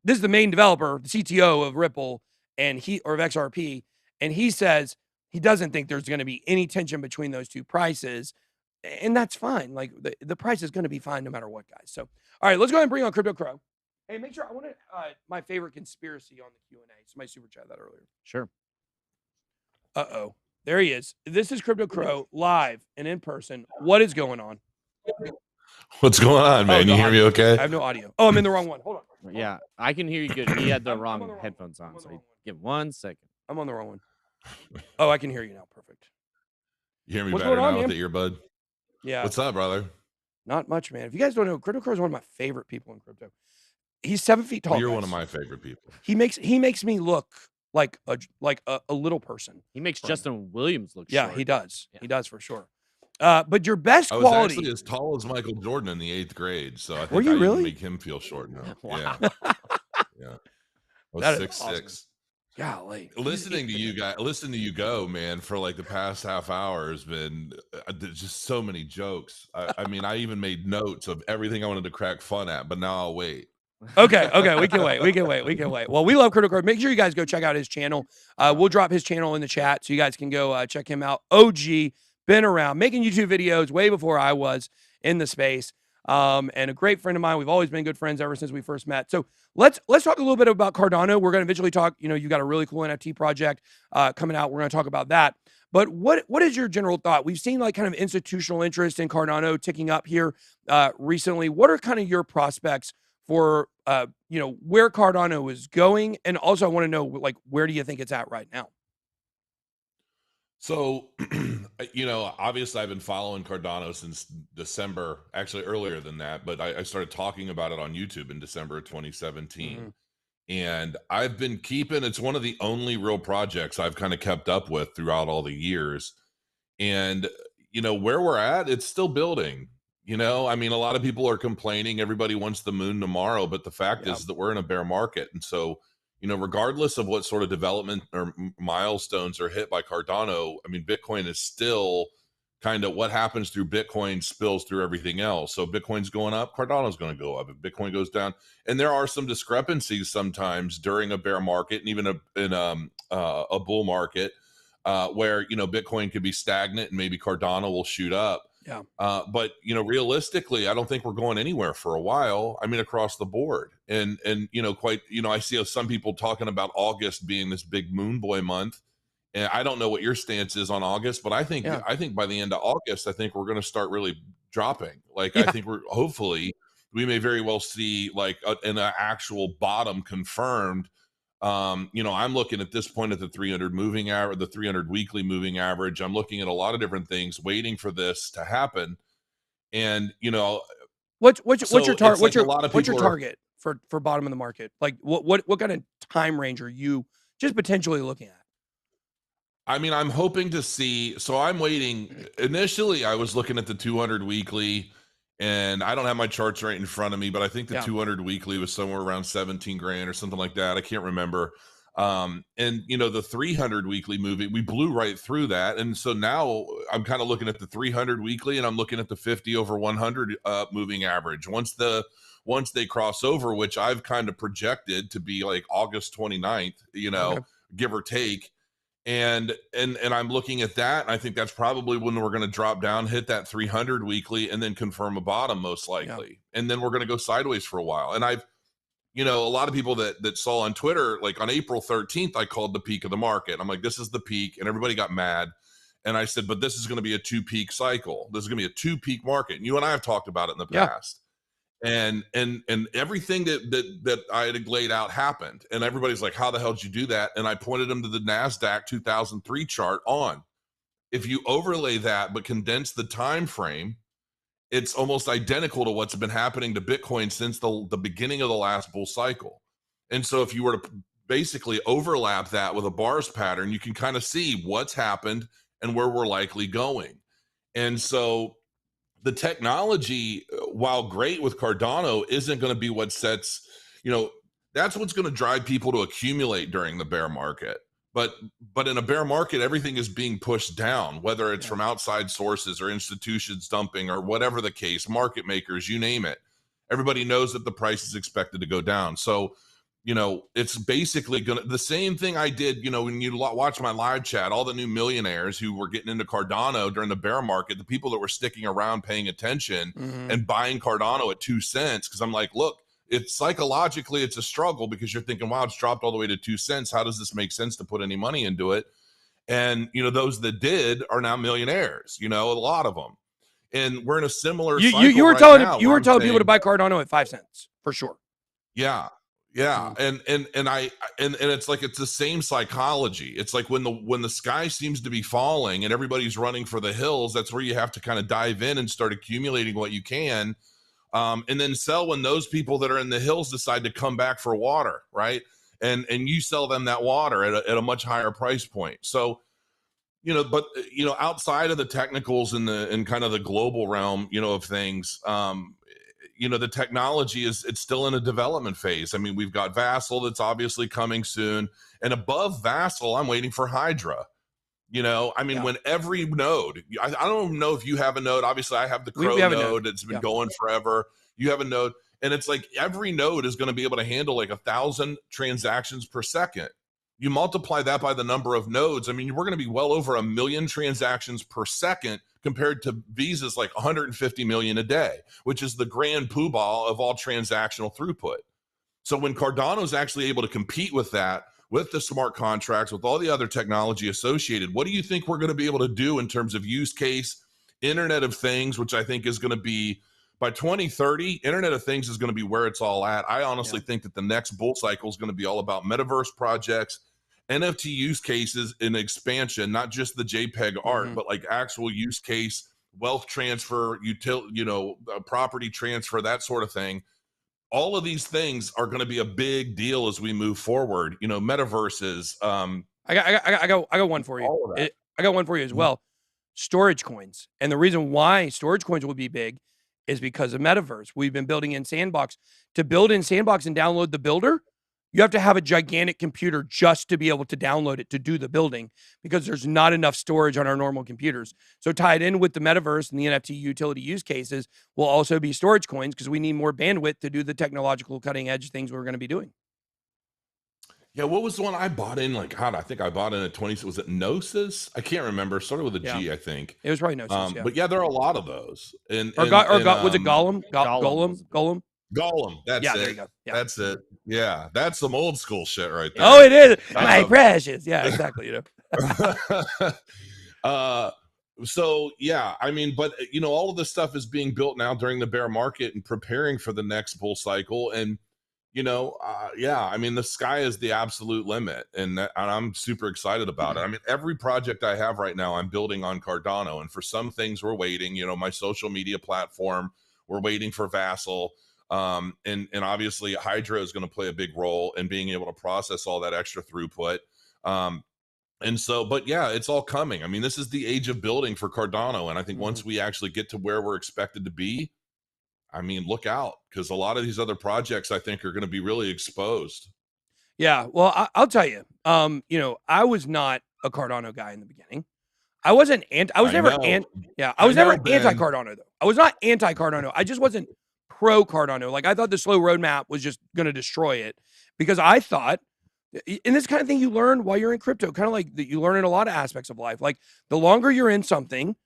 This is the main developer, the CTO of Ripple or of XRP, and he says he doesn't think there's going to be any tension between those two prices, and that's fine. Like the price is going to be fine no matter what, guys. So, all right, let's go ahead and bring on Crypto Crow. Hey, make sure I want to my favorite conspiracy on the Q&A. Somebody super chat that earlier. Sure. Uh-oh. There he is. This is Crypto Crow live and in person. What is going on? What's going on, man? You hear me okay? I have no audio. Oh, I'm in the wrong one. Hold on. Yeah, I can hear you good. He had the wrong headphones on, so give 1 second. I'm on the wrong one. Oh, I can hear you now. Perfect. You hear me What's better going on, now with man? the earbud? Yeah. What's up, brother? Not much, man. If you guys don't know, Crypto Crow is one of my favorite people in crypto. He's 7 feet tall. Well, you're guys. one of my favorite people. He makes me look like a little person. He makes Justin Williams look Yeah, short. he does. Yeah. He does for sure. But your best I was quality. actually as tall as Michael Jordan in the 8th grade, so I Were think you I even really? make him feel short now. Wow. Yeah. Yeah. I was That is 6'6". Golly. Listening to you guys, listening to you go, man, for like the past half hour has been there's just so many jokes. I mean, I even made notes of everything I wanted to crack fun at, but now I'll wait. Okay, we can wait. Well, we love Crypto Crow. Make sure you guys go check out his channel. We'll drop his channel in the chat so you guys can go check him out. OG, been around, making YouTube videos way before I was in the space. And a great friend of mine. We've always been good friends ever since we first met. So let's talk a little bit about Cardano. We're going to eventually talk, you know, you got a really cool NFT project coming out. We're going to talk about that. But what is your general thought? We've seen like kind of institutional interest in Cardano ticking up here recently. What are kind of your prospects for, you know, where Cardano is going? And also I want to know, like, where do you think it's at right now? So, you know, obviously I've been following Cardano since December, actually earlier than that, but I started talking about it on YouTube in December of 2017. Mm-hmm. And I've been it's one of the only real projects I've kind of kept up with throughout all the years. And, you know, where we're at, it's still building. You know, I mean, a lot of people are complaining, everybody wants the moon tomorrow, but the fact is that we're in a bear market. And so, you know, regardless of what sort of development or milestones are hit by Cardano, I mean, Bitcoin is still kind of what happens through Bitcoin spills through everything else. So Bitcoin's going up, Cardano's going to go up. If Bitcoin goes down, and there are some discrepancies sometimes during a bear market and even in a bull market where, you know, Bitcoin could be stagnant and maybe Cardano will shoot up. Yeah. But, you know, realistically, I don't think we're going anywhere for a while. I mean, across the board. And you know, I see some people talking about August being this big moon boy month. And I don't know what your stance is on August, but I think by the end of August, I think we're going to start really dropping. Like, I think hopefully we may very well see like an actual bottom confirmed. You know, I'm looking at this point at the 300 moving average, the 300 weekly moving average. I'm looking at a lot of different things, waiting for this to happen. And you know, what's your target? What's your target for bottom of the market? Like, what kind of time range are you just potentially looking at? I mean, I'm hoping to see. So I'm waiting. Initially, I was looking at the 200 weekly. And I don't have my charts right in front of me, but I think the 200 weekly was somewhere around 17 grand or something like that. I can't remember. And, you know, the 300 weekly movie, we blew right through that. And so now I'm kind of looking at the 300 weekly and I'm looking at the 50 over 100 moving average. Once they cross over, which I've kind of projected to be like August 29th, you know, give or take. And I'm looking at that, and I think that's probably when we're going to drop down, hit that 300 weekly, and then confirm a bottom most likely. And then we're going to go sideways for a while. And I've, you know, a lot of people that saw on Twitter, like on April 13th, I called the peak of the market. I'm like, this is the peak, and everybody got mad. And I said, but this is going to be a 2-peak cycle. This is going to be a 2-peak market. And you and I have talked about it in the past. And everything that I had laid out happened. And everybody's like, how the hell did you do that? And I pointed them to the NASDAQ 2003 chart on. If you overlay that, but condense the time frame, it's almost identical to what's been happening to Bitcoin since the beginning of the last bull cycle. And so if you were to basically overlap that with a bars pattern, you can kind of see what's happened and where we're likely going. And so the technology, while great with Cardano, isn't going to be what sets, that's what's going to drive people to accumulate during the bear market. But in a bear market, everything is being pushed down, whether it's from outside sources or institutions dumping or whatever the case, market makers, you name it. Everybody knows that the price is expected to go down. So, it's basically the same thing I did, when you watch my live chat, all the new millionaires who were getting into Cardano during the bear market, the people that were sticking around paying attention and buying Cardano at 2 cents. Cause I'm like, look, it's psychologically, it's a struggle because you're thinking, wow, it's dropped all the way to 2 cents. How does this make sense to put any money into it? And, those that did are now millionaires, a lot of them. And we're in a similar cycle you were right telling now you were where I'm telling people to saying, buy Cardano at 5 cents for sure. Yeah. Yeah. And it's like, it's the same psychology. It's like when the sky seems to be falling and everybody's running for the hills, that's where you have to kind of dive in and start accumulating what you can. And then sell when those people that are in the hills decide to come back for water. Right. And you sell them that water at a much higher price point. So, but outside of the technicals and kind of the global realm, of things, the technology it's still in a development phase. I mean, we've got Vassal that's obviously coming soon, and above Vassal, I'm waiting for Hydra. When every node, I don't know if you have a node. Obviously, I have the Crow node that's been going forever. You have a node, and it's like every node is going to be able to handle like 1,000 transactions per second. You multiply that by the number of nodes. I mean, we're going to be well over 1 million transactions per second compared to Visa's like 150 million a day, which is the grand poobah of all transactional throughput. So when Cardano is actually able to compete with that, with the smart contracts, with all the other technology associated, what do you think we're going to be able to do in terms of use case, Internet of Things, which I think is going to be by 2030, Internet of Things is going to be where it's all at. I honestly think that the next bull cycle is going to be all about metaverse projects, NFT use cases in expansion, not just the JPEG art, but like actual use case, wealth transfer, property transfer, that sort of thing. All of these things are going to be a big deal as we move forward. Metaverses. I got one for you. I got one for you as well. Storage coins. And the reason why storage coins will be big is because of metaverse. We've been building in Sandbox. To build in Sandbox and download the builder, you have to have a gigantic computer just to be able to download it to do the building, because there's not enough storage on our normal computers. So tied in with the metaverse and the NFT utility use cases will also be storage coins, because we need more bandwidth to do the technological cutting edge things we're going to be doing. Yeah, what was the one I bought in? Like, God, I think I bought in at 20. Was it Gnosis? I can't remember. Started with a G, I think. It was probably Gnosis, But yeah, there are a lot of those. Was it Gollum? Gollum. That's it. There you go. Yeah. That's it. Yeah, that's some old school shit right there. Oh, it is. My precious. Yeah, exactly. So yeah, I mean, but all of this stuff is being built now during the bear market and preparing for the next bull cycle. And I mean, the sky is the absolute limit, and I'm super excited about it. I mean, every project I have right now, I'm building on Cardano, and for some things we're waiting. My social media platform, we're waiting for Vassal. And obviously Hydra is going to play a big role in being able to process all that extra throughput. And so, but yeah, it's all coming. I mean, this is the age of building for Cardano. And I think once we actually get to where we're expected to be, I mean, look out, because a lot of these other projects I think are going to be really exposed. Yeah. Well, I'll tell you, I was not a Cardano guy in the beginning. I wasn't I was never anti-Cardano though. I was not anti-Cardano. I just wasn't pro Cardano. Like, I thought the slow roadmap was just going to destroy it, because I thought, and this kind of thing you learn while you're in crypto, kind of like that you learn in a lot of aspects of life. Like, the longer you're in something,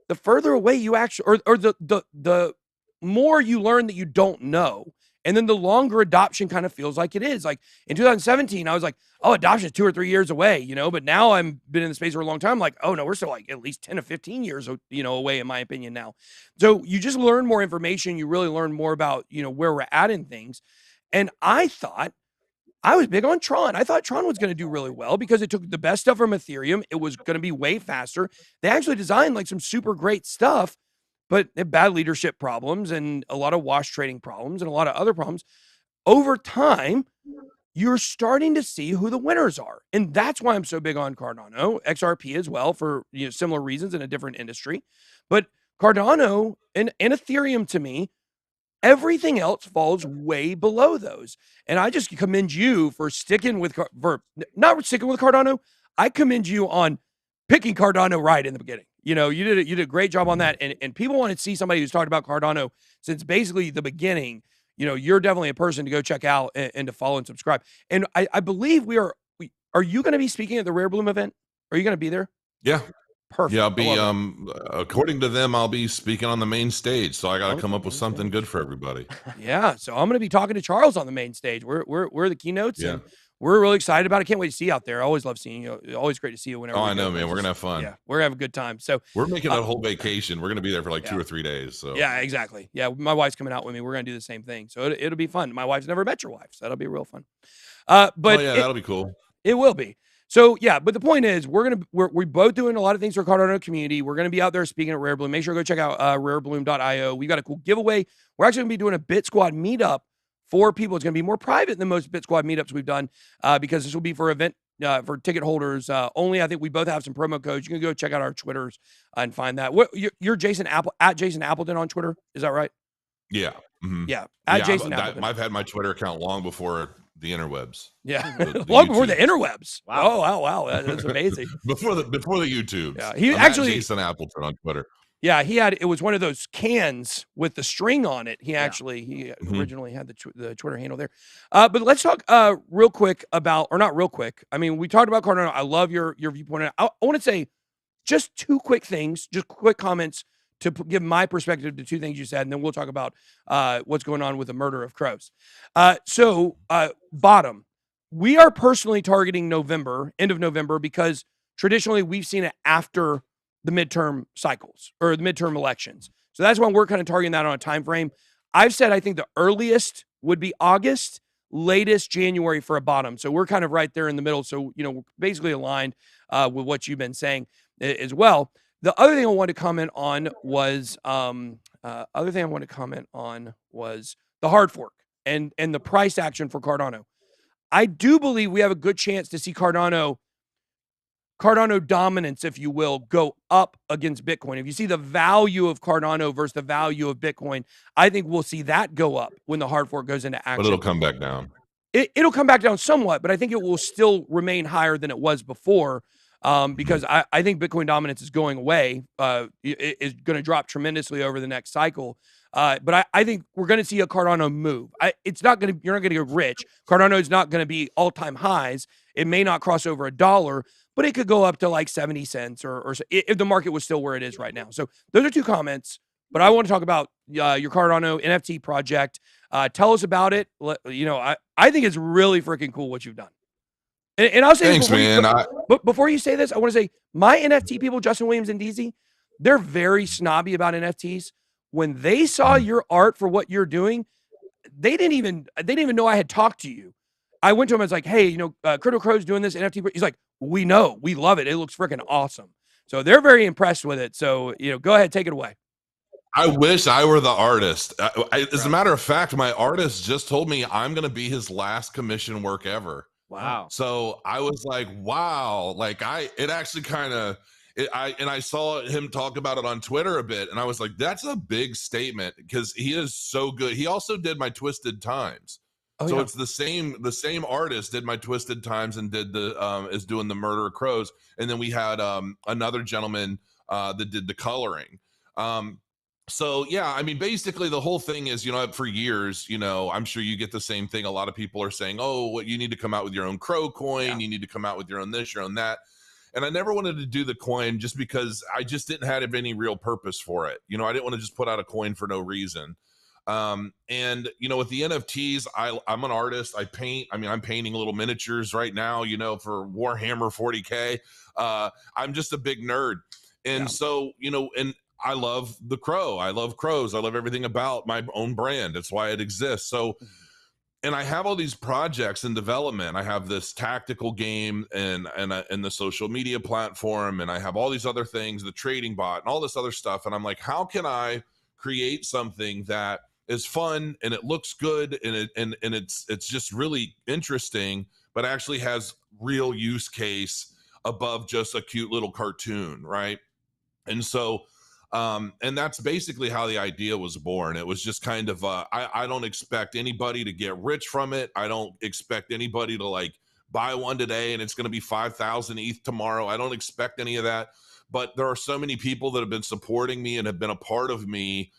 the further away you actually, or the more you learn that you don't know. And then the longer adoption kind of feels like it is. Like in 2017, I was like, oh, adoption is 2 or 3 years away, but now I've been in the space for a long time. Like, oh no, we're still like at least 10 to 15 years, away, in my opinion now. So you just learn more information. You really learn more about, where we're at in things. And I thought, I was big on Tron. I thought Tron was going to do really well because it took the best stuff from Ethereum. It was going to be way faster. They actually designed like some super great stuff, but they had bad leadership problems and a lot of wash trading problems and a lot of other problems. Over time, you're starting to see who the winners are. And that's why I'm so big on Cardano, XRP as well, for similar reasons in a different industry. But Cardano and Ethereum, to me, everything else falls way below those. And I just commend you for sticking with, not sticking with Cardano. I commend you on picking Cardano right in the beginning. You did a great job on that. And people want to see somebody who's talked about Cardano since basically the beginning. You're definitely a person to go check out and to follow and subscribe. And I believe are you going to be speaking at the Rare Bloom event? Are you going to be there? Yeah. Perfect. Yeah, I'll be according to them, I'll be speaking on the main stage. So I got to come up with something good for everybody. Yeah. So I'm going to be talking to Charles on the main stage. We're the keynotes, Yeah. and we're really excited about it. Can't wait to see you out there. I always love seeing you. Always great to see you whenever. Oh, I know, man. We're gonna have fun. Yeah, we're gonna have a good time. So we're making a whole vacation. We're gonna be there for like 2 or 3 days. So yeah, exactly. Yeah, my wife's coming out with me. We're gonna do the same thing. So it'll be fun. My wife's never met your wife, so that'll be real fun. But oh yeah, that'll be cool. It will be. So yeah, but the point is, we're both doing a lot of things for Cardano community. We're gonna be out there speaking at Rare Bloom. Make sure to go check out rarebloom.io. We got a cool giveaway. We're actually gonna be doing a BitSquad meetup for people. It's gonna be more private than most BitSquad meetups we've done because this will be for event for ticket holders only. I think we both have some promo codes. You can go check out our Twitters and find that. What you're Jason at Jason Appleton on Twitter? Is that right? Yeah. Mm-hmm. Yeah. At Jason Appleton. I've had my Twitter account long before the interwebs. Yeah, the long before the YouTubes. interwebs. Wow. Oh, wow, that's amazing. before the YouTubes. Yeah, I'm actually Jason Appleton on Twitter. Yeah, it was one of those cans with the string on it. He originally had the Twitter handle there. But let's talk real quick about, or not real quick. I mean, we talked about Cardano. I love your viewpoint. I want to say just two quick things, just quick comments to give my perspective to two things you said, and then we'll talk about what's going on with the murder of crows. Bottom, we are personally targeting end of November, because traditionally we've seen it after the midterm cycles or the midterm elections. So that's why we're kind of targeting that on a time frame. I've said I think the earliest would be August, latest January for a bottom. So we're kind of right there in the middle. So, we're basically aligned with what you've been saying as well. The other thing I wanted to comment on was the hard fork and the price action for Cardano. I do believe we have a good chance to see Cardano dominance, if you will, go up against Bitcoin. If you see the value of Cardano versus the value of Bitcoin, I think we'll see that go up when the hard fork goes into action. But it'll come back down. It'll come back down somewhat, but I think it will still remain higher than it was before. Because I think Bitcoin dominance is going away. It is going to drop tremendously over the next cycle. But I think we're going to see a Cardano move. You're not going to get rich. Cardano is not going to be all-time highs. It may not cross over $1, but it could go up to like 70 cents or if the market was still where it is right now. So those are two comments. But I want to talk about your Cardano NFT project. Tell us about it. I think it's really freaking cool what you've done. And I'll say, thanks, man. But before you say this, I want to say my NFT people, Justin Williams and DZ, they're very snobby about NFTs. When they saw your art for what you're doing, they didn't even know I had talked to you. I went to him. I was like, hey, Crypto Crow's doing this NFT. He's like, we know, we love it. It looks freaking awesome. So they're very impressed with it. So go ahead, take it away. I wish I were the artist. As a matter of fact, my artist just told me I'm going to be his last commission work ever. Wow. So I was like, wow, like it actually kind of, I saw him talk about it on Twitter a bit, and I was like, that's a big statement because he is so good. He also did my Twisted Times. So it's the same artist did my Twisted Times and did is doing the Murder of Crows. And then we had another gentleman that did the coloring. So yeah, I mean, basically the whole thing is, for years, I'm sure you get the same thing. A lot of people are saying, oh, what you need to come out with your own crow coin. Yeah. You need to come out with your own this, your own that. And I never wanted to do the coin just because I just didn't have any real purpose for it. I didn't want to just put out a coin for no reason. And with the NFTs, I'm an artist. I paint. I mean, I'm painting little miniatures right now, for Warhammer 40K. I'm just a big nerd. And so, and I love the crow. I love crows. I love everything about my own brand. That's why it exists. So, and I have all these projects in development. I have this tactical game and the social media platform, and I have all these other things, the trading bot and all this other stuff. And I'm like, how can I create something that is fun and it looks good and it's just really interesting, but actually has real use case above just a cute little cartoon, right? And so and that's basically how the idea was born. It was just kind of I don't expect anybody to get rich from it. I don't expect anybody to like buy one today and it's going to be 5,000 ETH tomorrow. I don't expect any of that. But there are so many people that have been supporting me and have been a part of me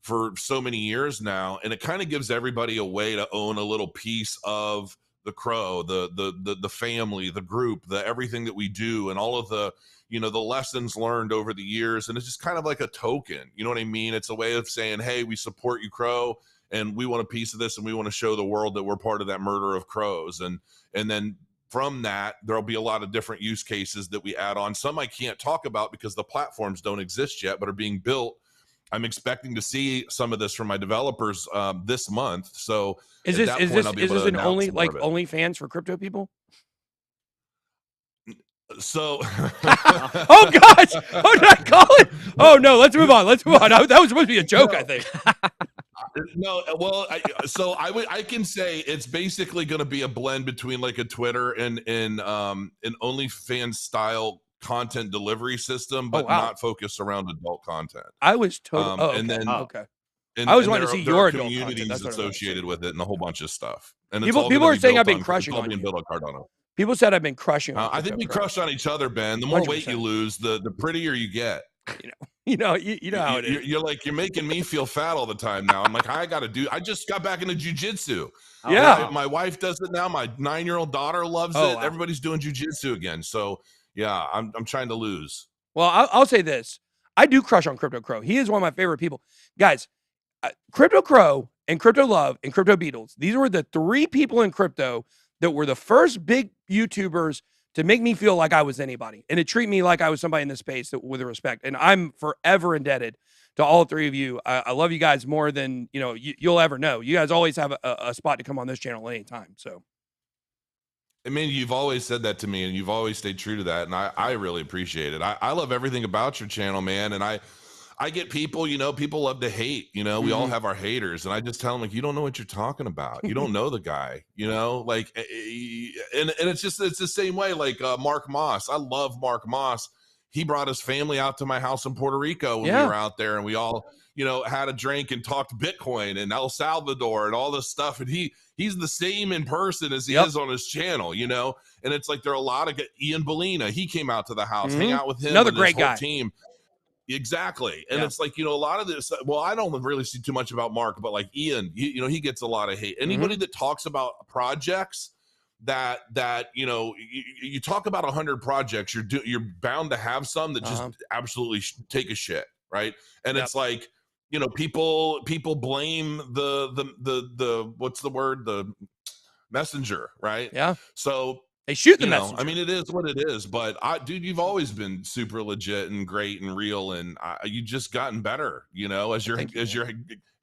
for so many years now, and it kind of gives everybody a way to own a little piece of the Crow, the family, the group, the everything that we do, and all of the, you know, the lessons learned over the years. And it's just kind of like a token, you know what I mean? It's a way of saying, hey, we support you, Crow, and we want a piece of this, and we want to show the world that we're part of that murder of crows. And then from that, there'll be a lot of different use cases that we add on. Some I can't talk about because the platforms don't exist yet, but are being built. I'm expecting to see some of this from my developers this month. So is this an only like OnlyFans for crypto people? So oh gosh, oh, did I call it? Oh no, let's move on. That was supposed to be a joke, I think. No, well, I can say it's basically going to be a blend between like a Twitter and an OnlyFans style content delivery system, but not focused around adult content. I was totally and then okay. And, I was wanting to see your adult communities content. associated with it and a whole bunch of stuff. And people are saying I've been crushing on being built on Cardano. People said I've been crushing on I think we crush on each other, Ben. The more 100%. Weight you lose, the prettier you get. You know how it is. You're like, you're making me feel fat all the time now. I'm like, I just got back into jujitsu. Yeah. My wife does it now. My 9-year-old daughter loves it. Wow. Everybody's doing jujitsu again. So yeah, I'm trying to lose. Well, I'll say this. I do crush on Crypto Crow. He is one of my favorite people. Guys, Crypto Crow and Crypto Love and Crypto Beatles, these were the 3 people in crypto that were the first big YouTubers to make me feel like I was anybody and to treat me like I was somebody in this space with respect. And I'm forever indebted to all 3 of you. I love you guys more than you'll ever know. You guys always have a spot to come on this channel at any time. So, I mean, you've always said that to me, and you've always stayed true to that, and I really appreciate it. I love everything about your channel, man, and I get people, people love to hate, we all have our haters, and I just tell them, like, you don't know what you're talking about. You don't know the guy, like, and it's the same way, like Mark Moss. I love Mark Moss. He brought his family out to my house in Puerto Rico when we were out there, and we all, had a drink and talked Bitcoin and El Salvador and all this stuff. And he's the same in person as he is on his channel, and it's like, there are a lot of Ian Bellina. He came out to the house, hang out with him, another great guy team. Exactly. And it's like, a lot of this, well, I don't really see too much about Mark, but like Ian, he gets a lot of hate. Anybody that talks about projects that you talk about 100 projects, you're bound to have some that just absolutely take a shit. Right. And it's like, people blame the what's the word? The messenger. Right. Yeah. So they shoot the messenger. I mean, it is what it is, but dude, you've always been super legit and great and real, and you just gotten better. As your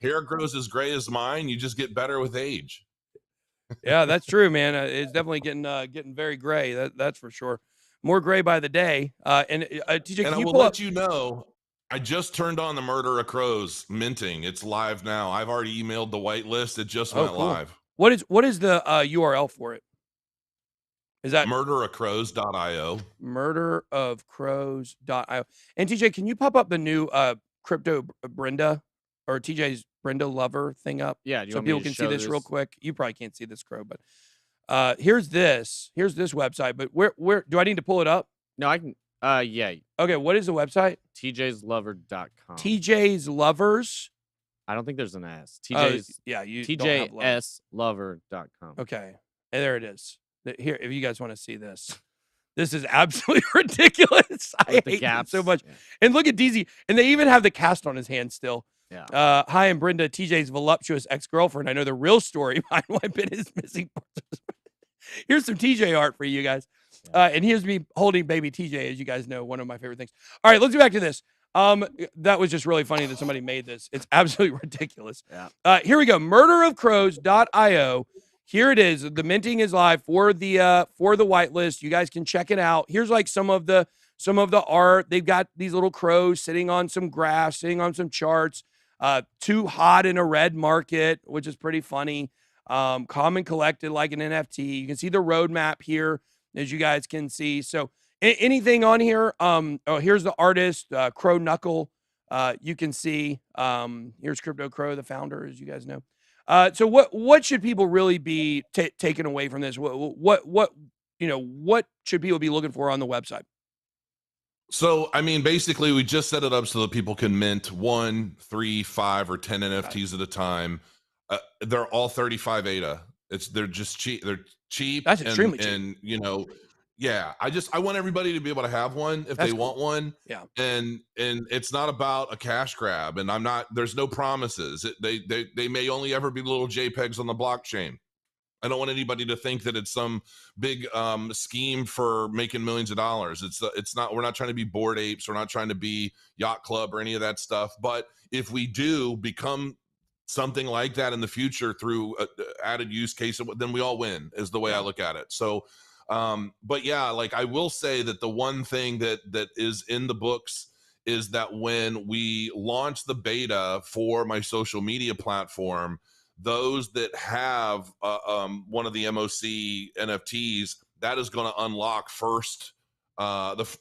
hair grows as gray as mine, you just get better with age. Yeah, that's true, man. It's definitely getting very gray. That's for sure. More gray by the day. And TJ, and I will let you know, I just turned on the Murder of Crows minting. It's live now. I've already emailed the whitelist. It just went live. What is the URL for it? Is that murderofcrows.io? Murderofcrows.io. And TJ, can you pop up the new crypto Brenda or TJ's Brenda Lover thing up? Yeah, so people can see this real quick. You probably can't see this, Crow, but here's this website. But where do I need to pull it up? No, I can. Yeah. Okay, what is the website? TJ'slover.com. TJ's Lovers. I don't think there's an S. TJ's. TJslover.com. Okay, and there it is. Here, if you guys want to see this, this is absolutely ridiculous. I hate it so much. Yeah. And look at DZ, and they even have the cast on his hand still. Yeah. Hi, I'm Brenda, TJ's voluptuous ex-girlfriend. I know the real story behind why Ben is missing. Here's some TJ art for you guys. And here's me holding baby TJ, as you guys know, one of my favorite things. All right, let's get back to this. That was just really funny that somebody made this. It's absolutely ridiculous. Yeah. Here we go. Murderofcrows.io. Here it is. The minting is live for the whitelist. You guys can check it out. Here's like some of the art. They've got these little crows sitting on some graphs, sitting on some charts. Too hot in a red market, which is pretty funny. Common collected like an NFT. You can see the roadmap here, as you guys can see. So anything on here? Oh, here's the artist, Crow Knuckle. You can see here's Crypto Crow, the founder, as you guys know. So what should people really be taking away from this? What should people be looking for on the website? So, I mean, basically, we just set it up so that people can mint 1, 3, 5, or 10 NFTs at a time. They're all 35 ADA. They're just cheap. They're cheap. That's extremely cheap. And yeah, I want everybody to be able to have one if they want one. Yeah. And it's not about a cash grab. And there's no promises. They may only ever be little JPEGs on the blockchain. I don't want anybody to think that it's some big scheme for making millions of dollars. It's not. We're not trying to be Bored Apes. We're not trying to be Yacht Club or any of that stuff. But if we do become something like that in the future through added use case, then we all win, is the way I look at it. So, but yeah, like I will say that the one thing that is in the books is that when we launch the beta for my social media platform, those that have one of the MOC NFTs, that is going to unlock first,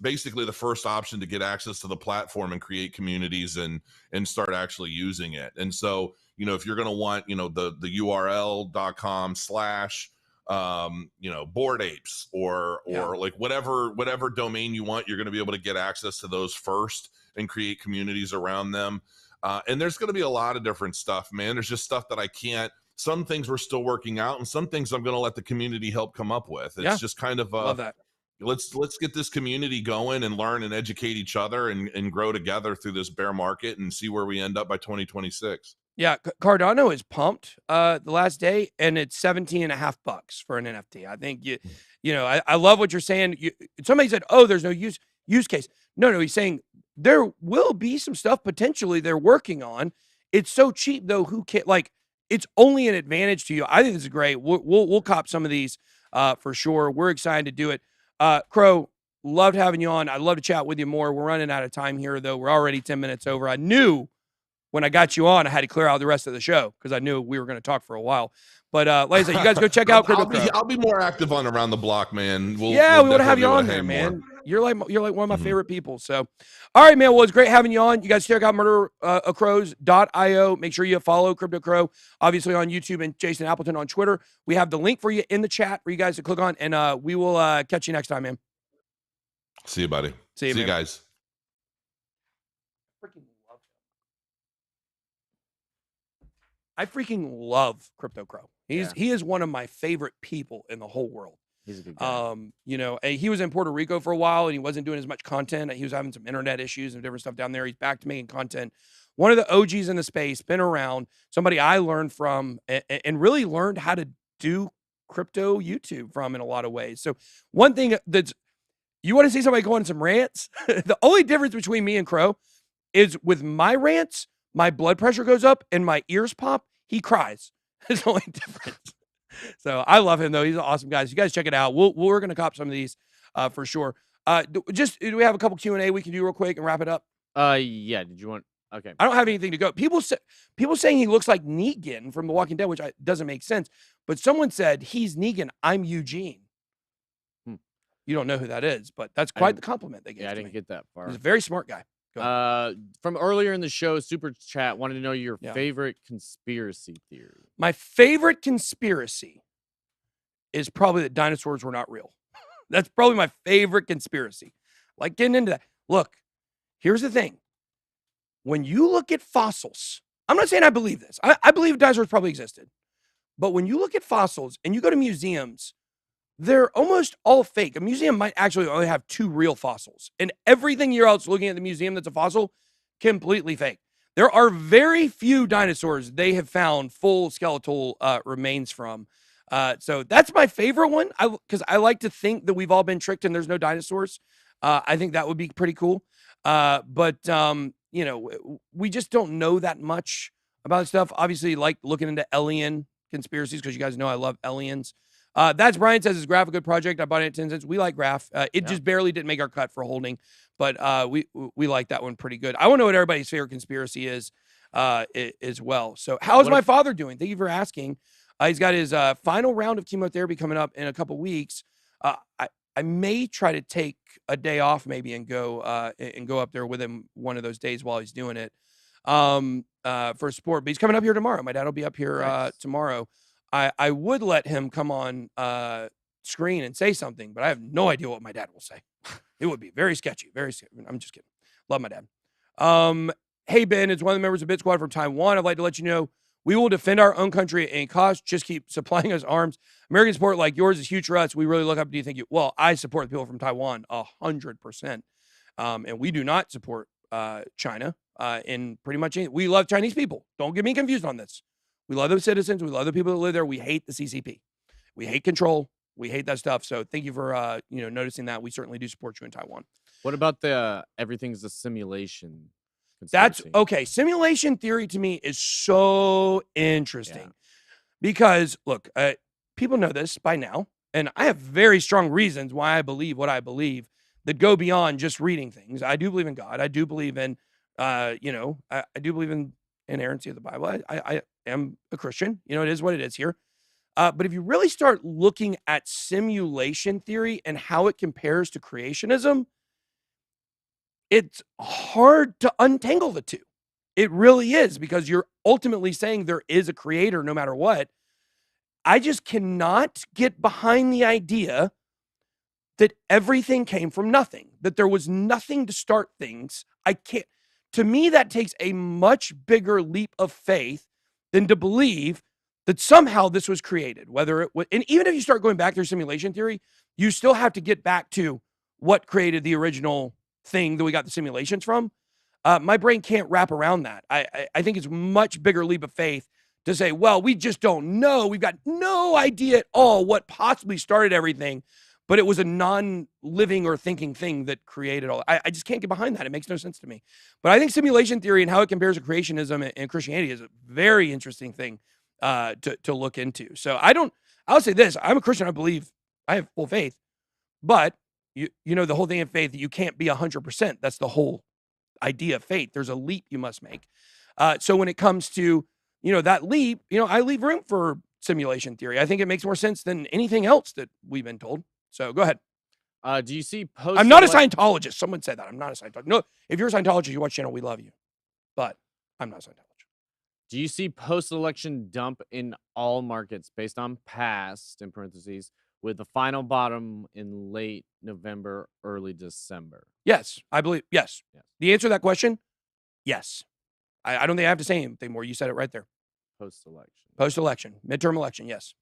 basically the first option to get access to the platform and create communities and start actually using it. And so, if you're going to want, the URL.com/ Bored Apes or like whatever domain you want, you're going to be able to get access to those first and create communities around them. And there's going to be a lot of different stuff, man. There's just stuff that I can't. Some things we're still working out, and some things I'm going to let the community help come up with. It's just kind of love that. Let's get this community going and learn and educate each other and grow together through this bear market and see where we end up by 2026. Yeah, Cardano is pumped the last day, and it's $17.50 for an NFT. I think I love what you're saying. Somebody said, "Oh, there's no use case." No, he's saying there will be some stuff potentially they're working on. It's so cheap though. Who can't it's only an advantage to you. I think this is great. We'll cop some of these for sure. We're excited to do it. Crow, loved having you on. I'd love to chat with you more. We're running out of time here though. We're already 10 minutes over. I knew when I got you on, I had to clear out the rest of the show because I knew we were going to talk for a while. But like I said, you guys go check out Crypto Crow. I'll be more active on Around the Block, man. We want to have you on there, man. You're like one of my favorite people. So, all right, man. Well, it's great having you on. You guys check out murdercrows.io. Make sure you follow Crypto Crow, obviously on YouTube, and Jason Appleton on Twitter. We have the link for you in the chat for you guys to click on, and we will catch you next time, man. See you, buddy. See you guys. I freaking love Crypto Crow. He is one of my favorite people in the whole world. He's a good guy. He was in Puerto Rico for a while and he wasn't doing as much content. He was having some internet issues and different stuff down there. He's back to making content. One of the OGs in the space, been around, somebody I learned from and really learned how to do crypto YouTube from in a lot of ways. So one thing you want to see somebody go on some rants? The only difference between me and Crow is with my rants, my blood pressure goes up and my ears pop. He cries. It's the only difference. So I love him though. He's an awesome guy. So you guys check it out. We're going to cop some of these for sure. Do we have a couple Q&A we can do real quick and wrap it up? Yeah. Did you want? Okay. I don't have anything to go. People saying he looks like Negan from The Walking Dead, which doesn't make sense. But someone said he's Negan. I'm Eugene. You don't know who that is, but that's quite the compliment they gave. Yeah, I didn't get that far. He's a very smart guy. From earlier in the show, Super Chat wanted to know your favorite conspiracy theory. My favorite conspiracy is probably that dinosaurs were not real. That's probably my favorite conspiracy. Like getting into that. Look, here's the thing. When you look at fossils, I'm not saying I believe this. I believe dinosaurs probably existed. But when you look at fossils and you go to museums, they're almost all fake. A museum might actually only have 2 real fossils. And everything you're else looking at the museum that's a fossil, completely fake. There are very few dinosaurs they have found full skeletal remains from. So that's my favorite one. Because I like to think that we've all been tricked and there's no dinosaurs. I think that would be pretty cool. But we just don't know that much about stuff. Obviously, like looking into alien conspiracies because you guys know I love aliens. That's Brian says his Graph a good project. I bought it at 10 cents. We like Graph. It just barely didn't make our cut for holding, but we like that one pretty good. I want to know what everybody's favorite conspiracy is. as well. So how's my father doing? Thank you for asking. He's got his final round of chemotherapy coming up in a couple weeks. I may try to take a day off maybe and go up there with him one of those days while he's doing it for support. But he's coming up here tomorrow. My dad will be up here tomorrow. I would let him come on screen and say something, but I have no idea what my dad will say. It would be very sketchy. Very sketchy. I'm just kidding. Love my dad. Hey, Ben, it's one of the members of BitSquad from Taiwan. I'd like to let you know we will defend our own country at any cost. Just keep supplying us arms. American support like yours is huge for us. We really look up to you. Thank you. Well, I support the people from Taiwan 100%. And we do not support China in pretty much anything. We love Chinese people. Don't get me confused on this. We love those citizens. We love the people that live there. We hate the CCP. We hate control. We hate that stuff. So thank you for noticing that. We certainly do support you in Taiwan. What about the everything's a simulation? That's okay. Simulation theory to me is so interesting because look, people know this by now, and I have very strong reasons why I believe what I believe that go beyond just reading things. I do believe in God. I do believe in, I do believe in inerrancy of the Bible. I am a Christian. It is what it is here. But if you really start looking at simulation theory and how it compares to creationism, it's hard to untangle the two. It really is, because you're ultimately saying there is a creator no matter what. I just cannot get behind the idea that everything came from nothing, that there was nothing to start things. To me, that takes a much bigger leap of faith than to believe that somehow this was created, whether it was, and even if you start going back through simulation theory, you still have to get back to what created the original thing that we got the simulations from. My brain can't wrap around that. I think it's a much bigger leap of faith to say, well, we just don't know. We've got no idea at all what possibly started everything, but it was a non-living or thinking thing that created all. I just can't get behind that. It makes no sense to me. But I think simulation theory and how it compares to creationism and Christianity is a very interesting thing to look into. So I'll say this. I'm a Christian. I believe I have full faith, but the whole thing of faith, you can't be 100%. That's the whole idea of faith. There's a leap you must make. So when it comes to, that leap, I leave room for simulation theory. I think it makes more sense than anything else that we've been told. So go ahead. Do you see post? I'm not a Scientologist. Someone said that. I'm not a Scientologist. No, if you're a Scientologist, you watch channel, we love you. But I'm not a Scientologist. Do you see post-election dump in all markets based on past, in parentheses, with the final bottom in late November, early December? Yes, I believe. Yes. The answer to that question, yes. I don't think I have to say anything more. You said it right there. Post-election. Midterm election, yes.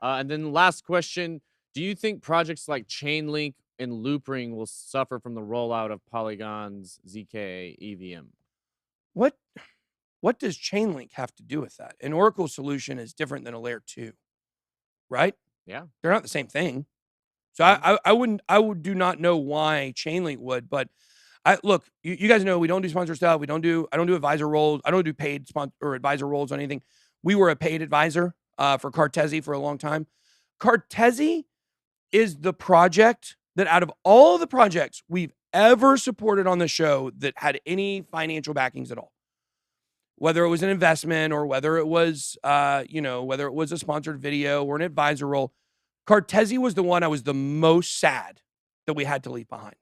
And then last question. Do you think projects like Chainlink and Loopring will suffer from the rollout of Polygon's ZK EVM? What does Chainlink have to do with that? An Oracle solution is different than a layer 2, right? Yeah. They're not the same thing. So I do not know why Chainlink would, but look, you guys know we don't do sponsor stuff. I don't do advisor roles. I don't do paid sponsor or advisor roles on anything. We were a paid advisor for Cartesi for a long time. Cartesi is the project that out of all the projects we've ever supported on the show that had any financial backings at all, whether it was an investment or whether it was, whether it was a sponsored video or an advisor role, Cartesi was the one I was the most sad that we had to leave behind.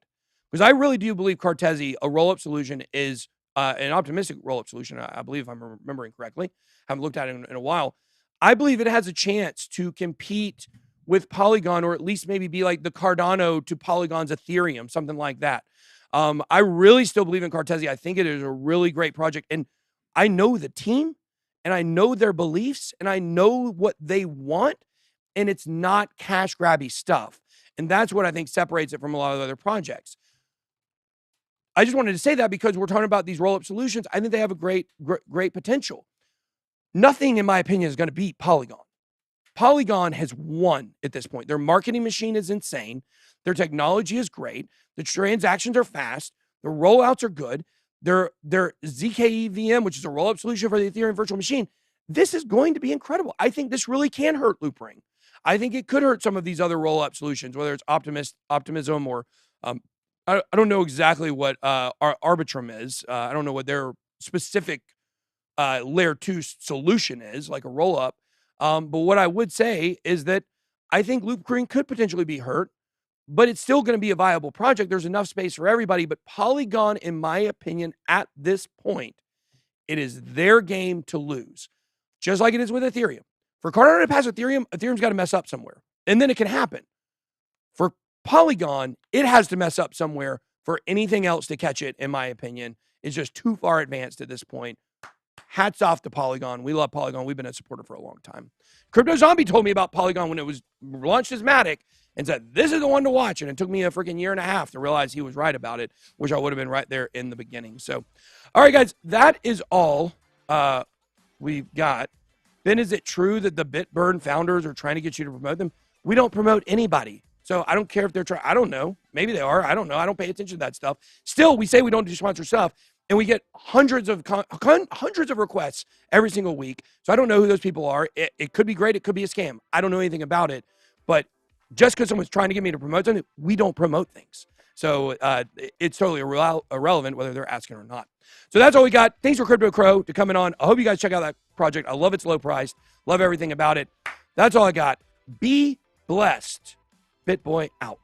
Because I really do believe Cartesi, a roll-up solution, is an optimistic roll-up solution. I believe, if I'm remembering correctly. Haven't looked at it in a while. I believe it has a chance to compete with Polygon, or at least maybe be like the Cardano to Polygon's Ethereum, something like that. I really still believe in Cartesi. I think it is a really great project. And I know the team, and I know their beliefs, and I know what they want, and it's not cash grabby stuff. And that's what I think separates it from a lot of other projects. I just wanted to say that because we're talking about these roll-up solutions. I think they have a great potential. Nothing, in my opinion, is going to beat Polygon. Polygon has won at this point. Their marketing machine is insane. Their technology is great. The transactions are fast. The rollouts are good. Their ZK EVM, which is a roll-up solution for the Ethereum virtual machine, this is going to be incredible. I think this really can hurt Loopring. I think it could hurt some of these other roll-up solutions, whether it's Optimism or I don't know exactly what Arbitrum is. I don't know what their specific layer 2 solution is, like a roll up. But what I would say is that I think Loop Green could potentially be hurt, but it's still going to be a viable project. There's enough space for everybody. But Polygon, in my opinion, at this point, it is their game to lose, just like it is with Ethereum. For Cardano to pass Ethereum, Ethereum's got to mess up somewhere, and then it can happen. For Polygon, it has to mess up somewhere for anything else to catch it, in my opinion. It's just too far advanced at this point. Hats off to Polygon. We love Polygon. We've been a supporter for a long time. Crypto Zombie told me about Polygon when it was launched as Matic and said, this is the one to watch. And it took me a freaking year and a half to realize he was right about it, which I would have been right there in the beginning. So, all right, guys, that is all we've got. Ben, is it true that the BitBurn founders are trying to get you to promote them? We don't promote anybody. So I don't care if they're trying. I don't know. Maybe they are. I don't know. I don't pay attention to that stuff. Still, we say we don't do sponsor stuff, and we get hundreds of requests every single week. So I don't know who those people are. It could be great. It could be a scam. I don't know anything about it. But just because someone's trying to get me to promote something, we don't promote things. So it's totally irrelevant whether they're asking or not. So that's all we got. Thanks for Crypto Crow to coming on. I hope you guys check out that project. I love its low price. Love everything about it. That's all I got. Be blessed. BitBoy out.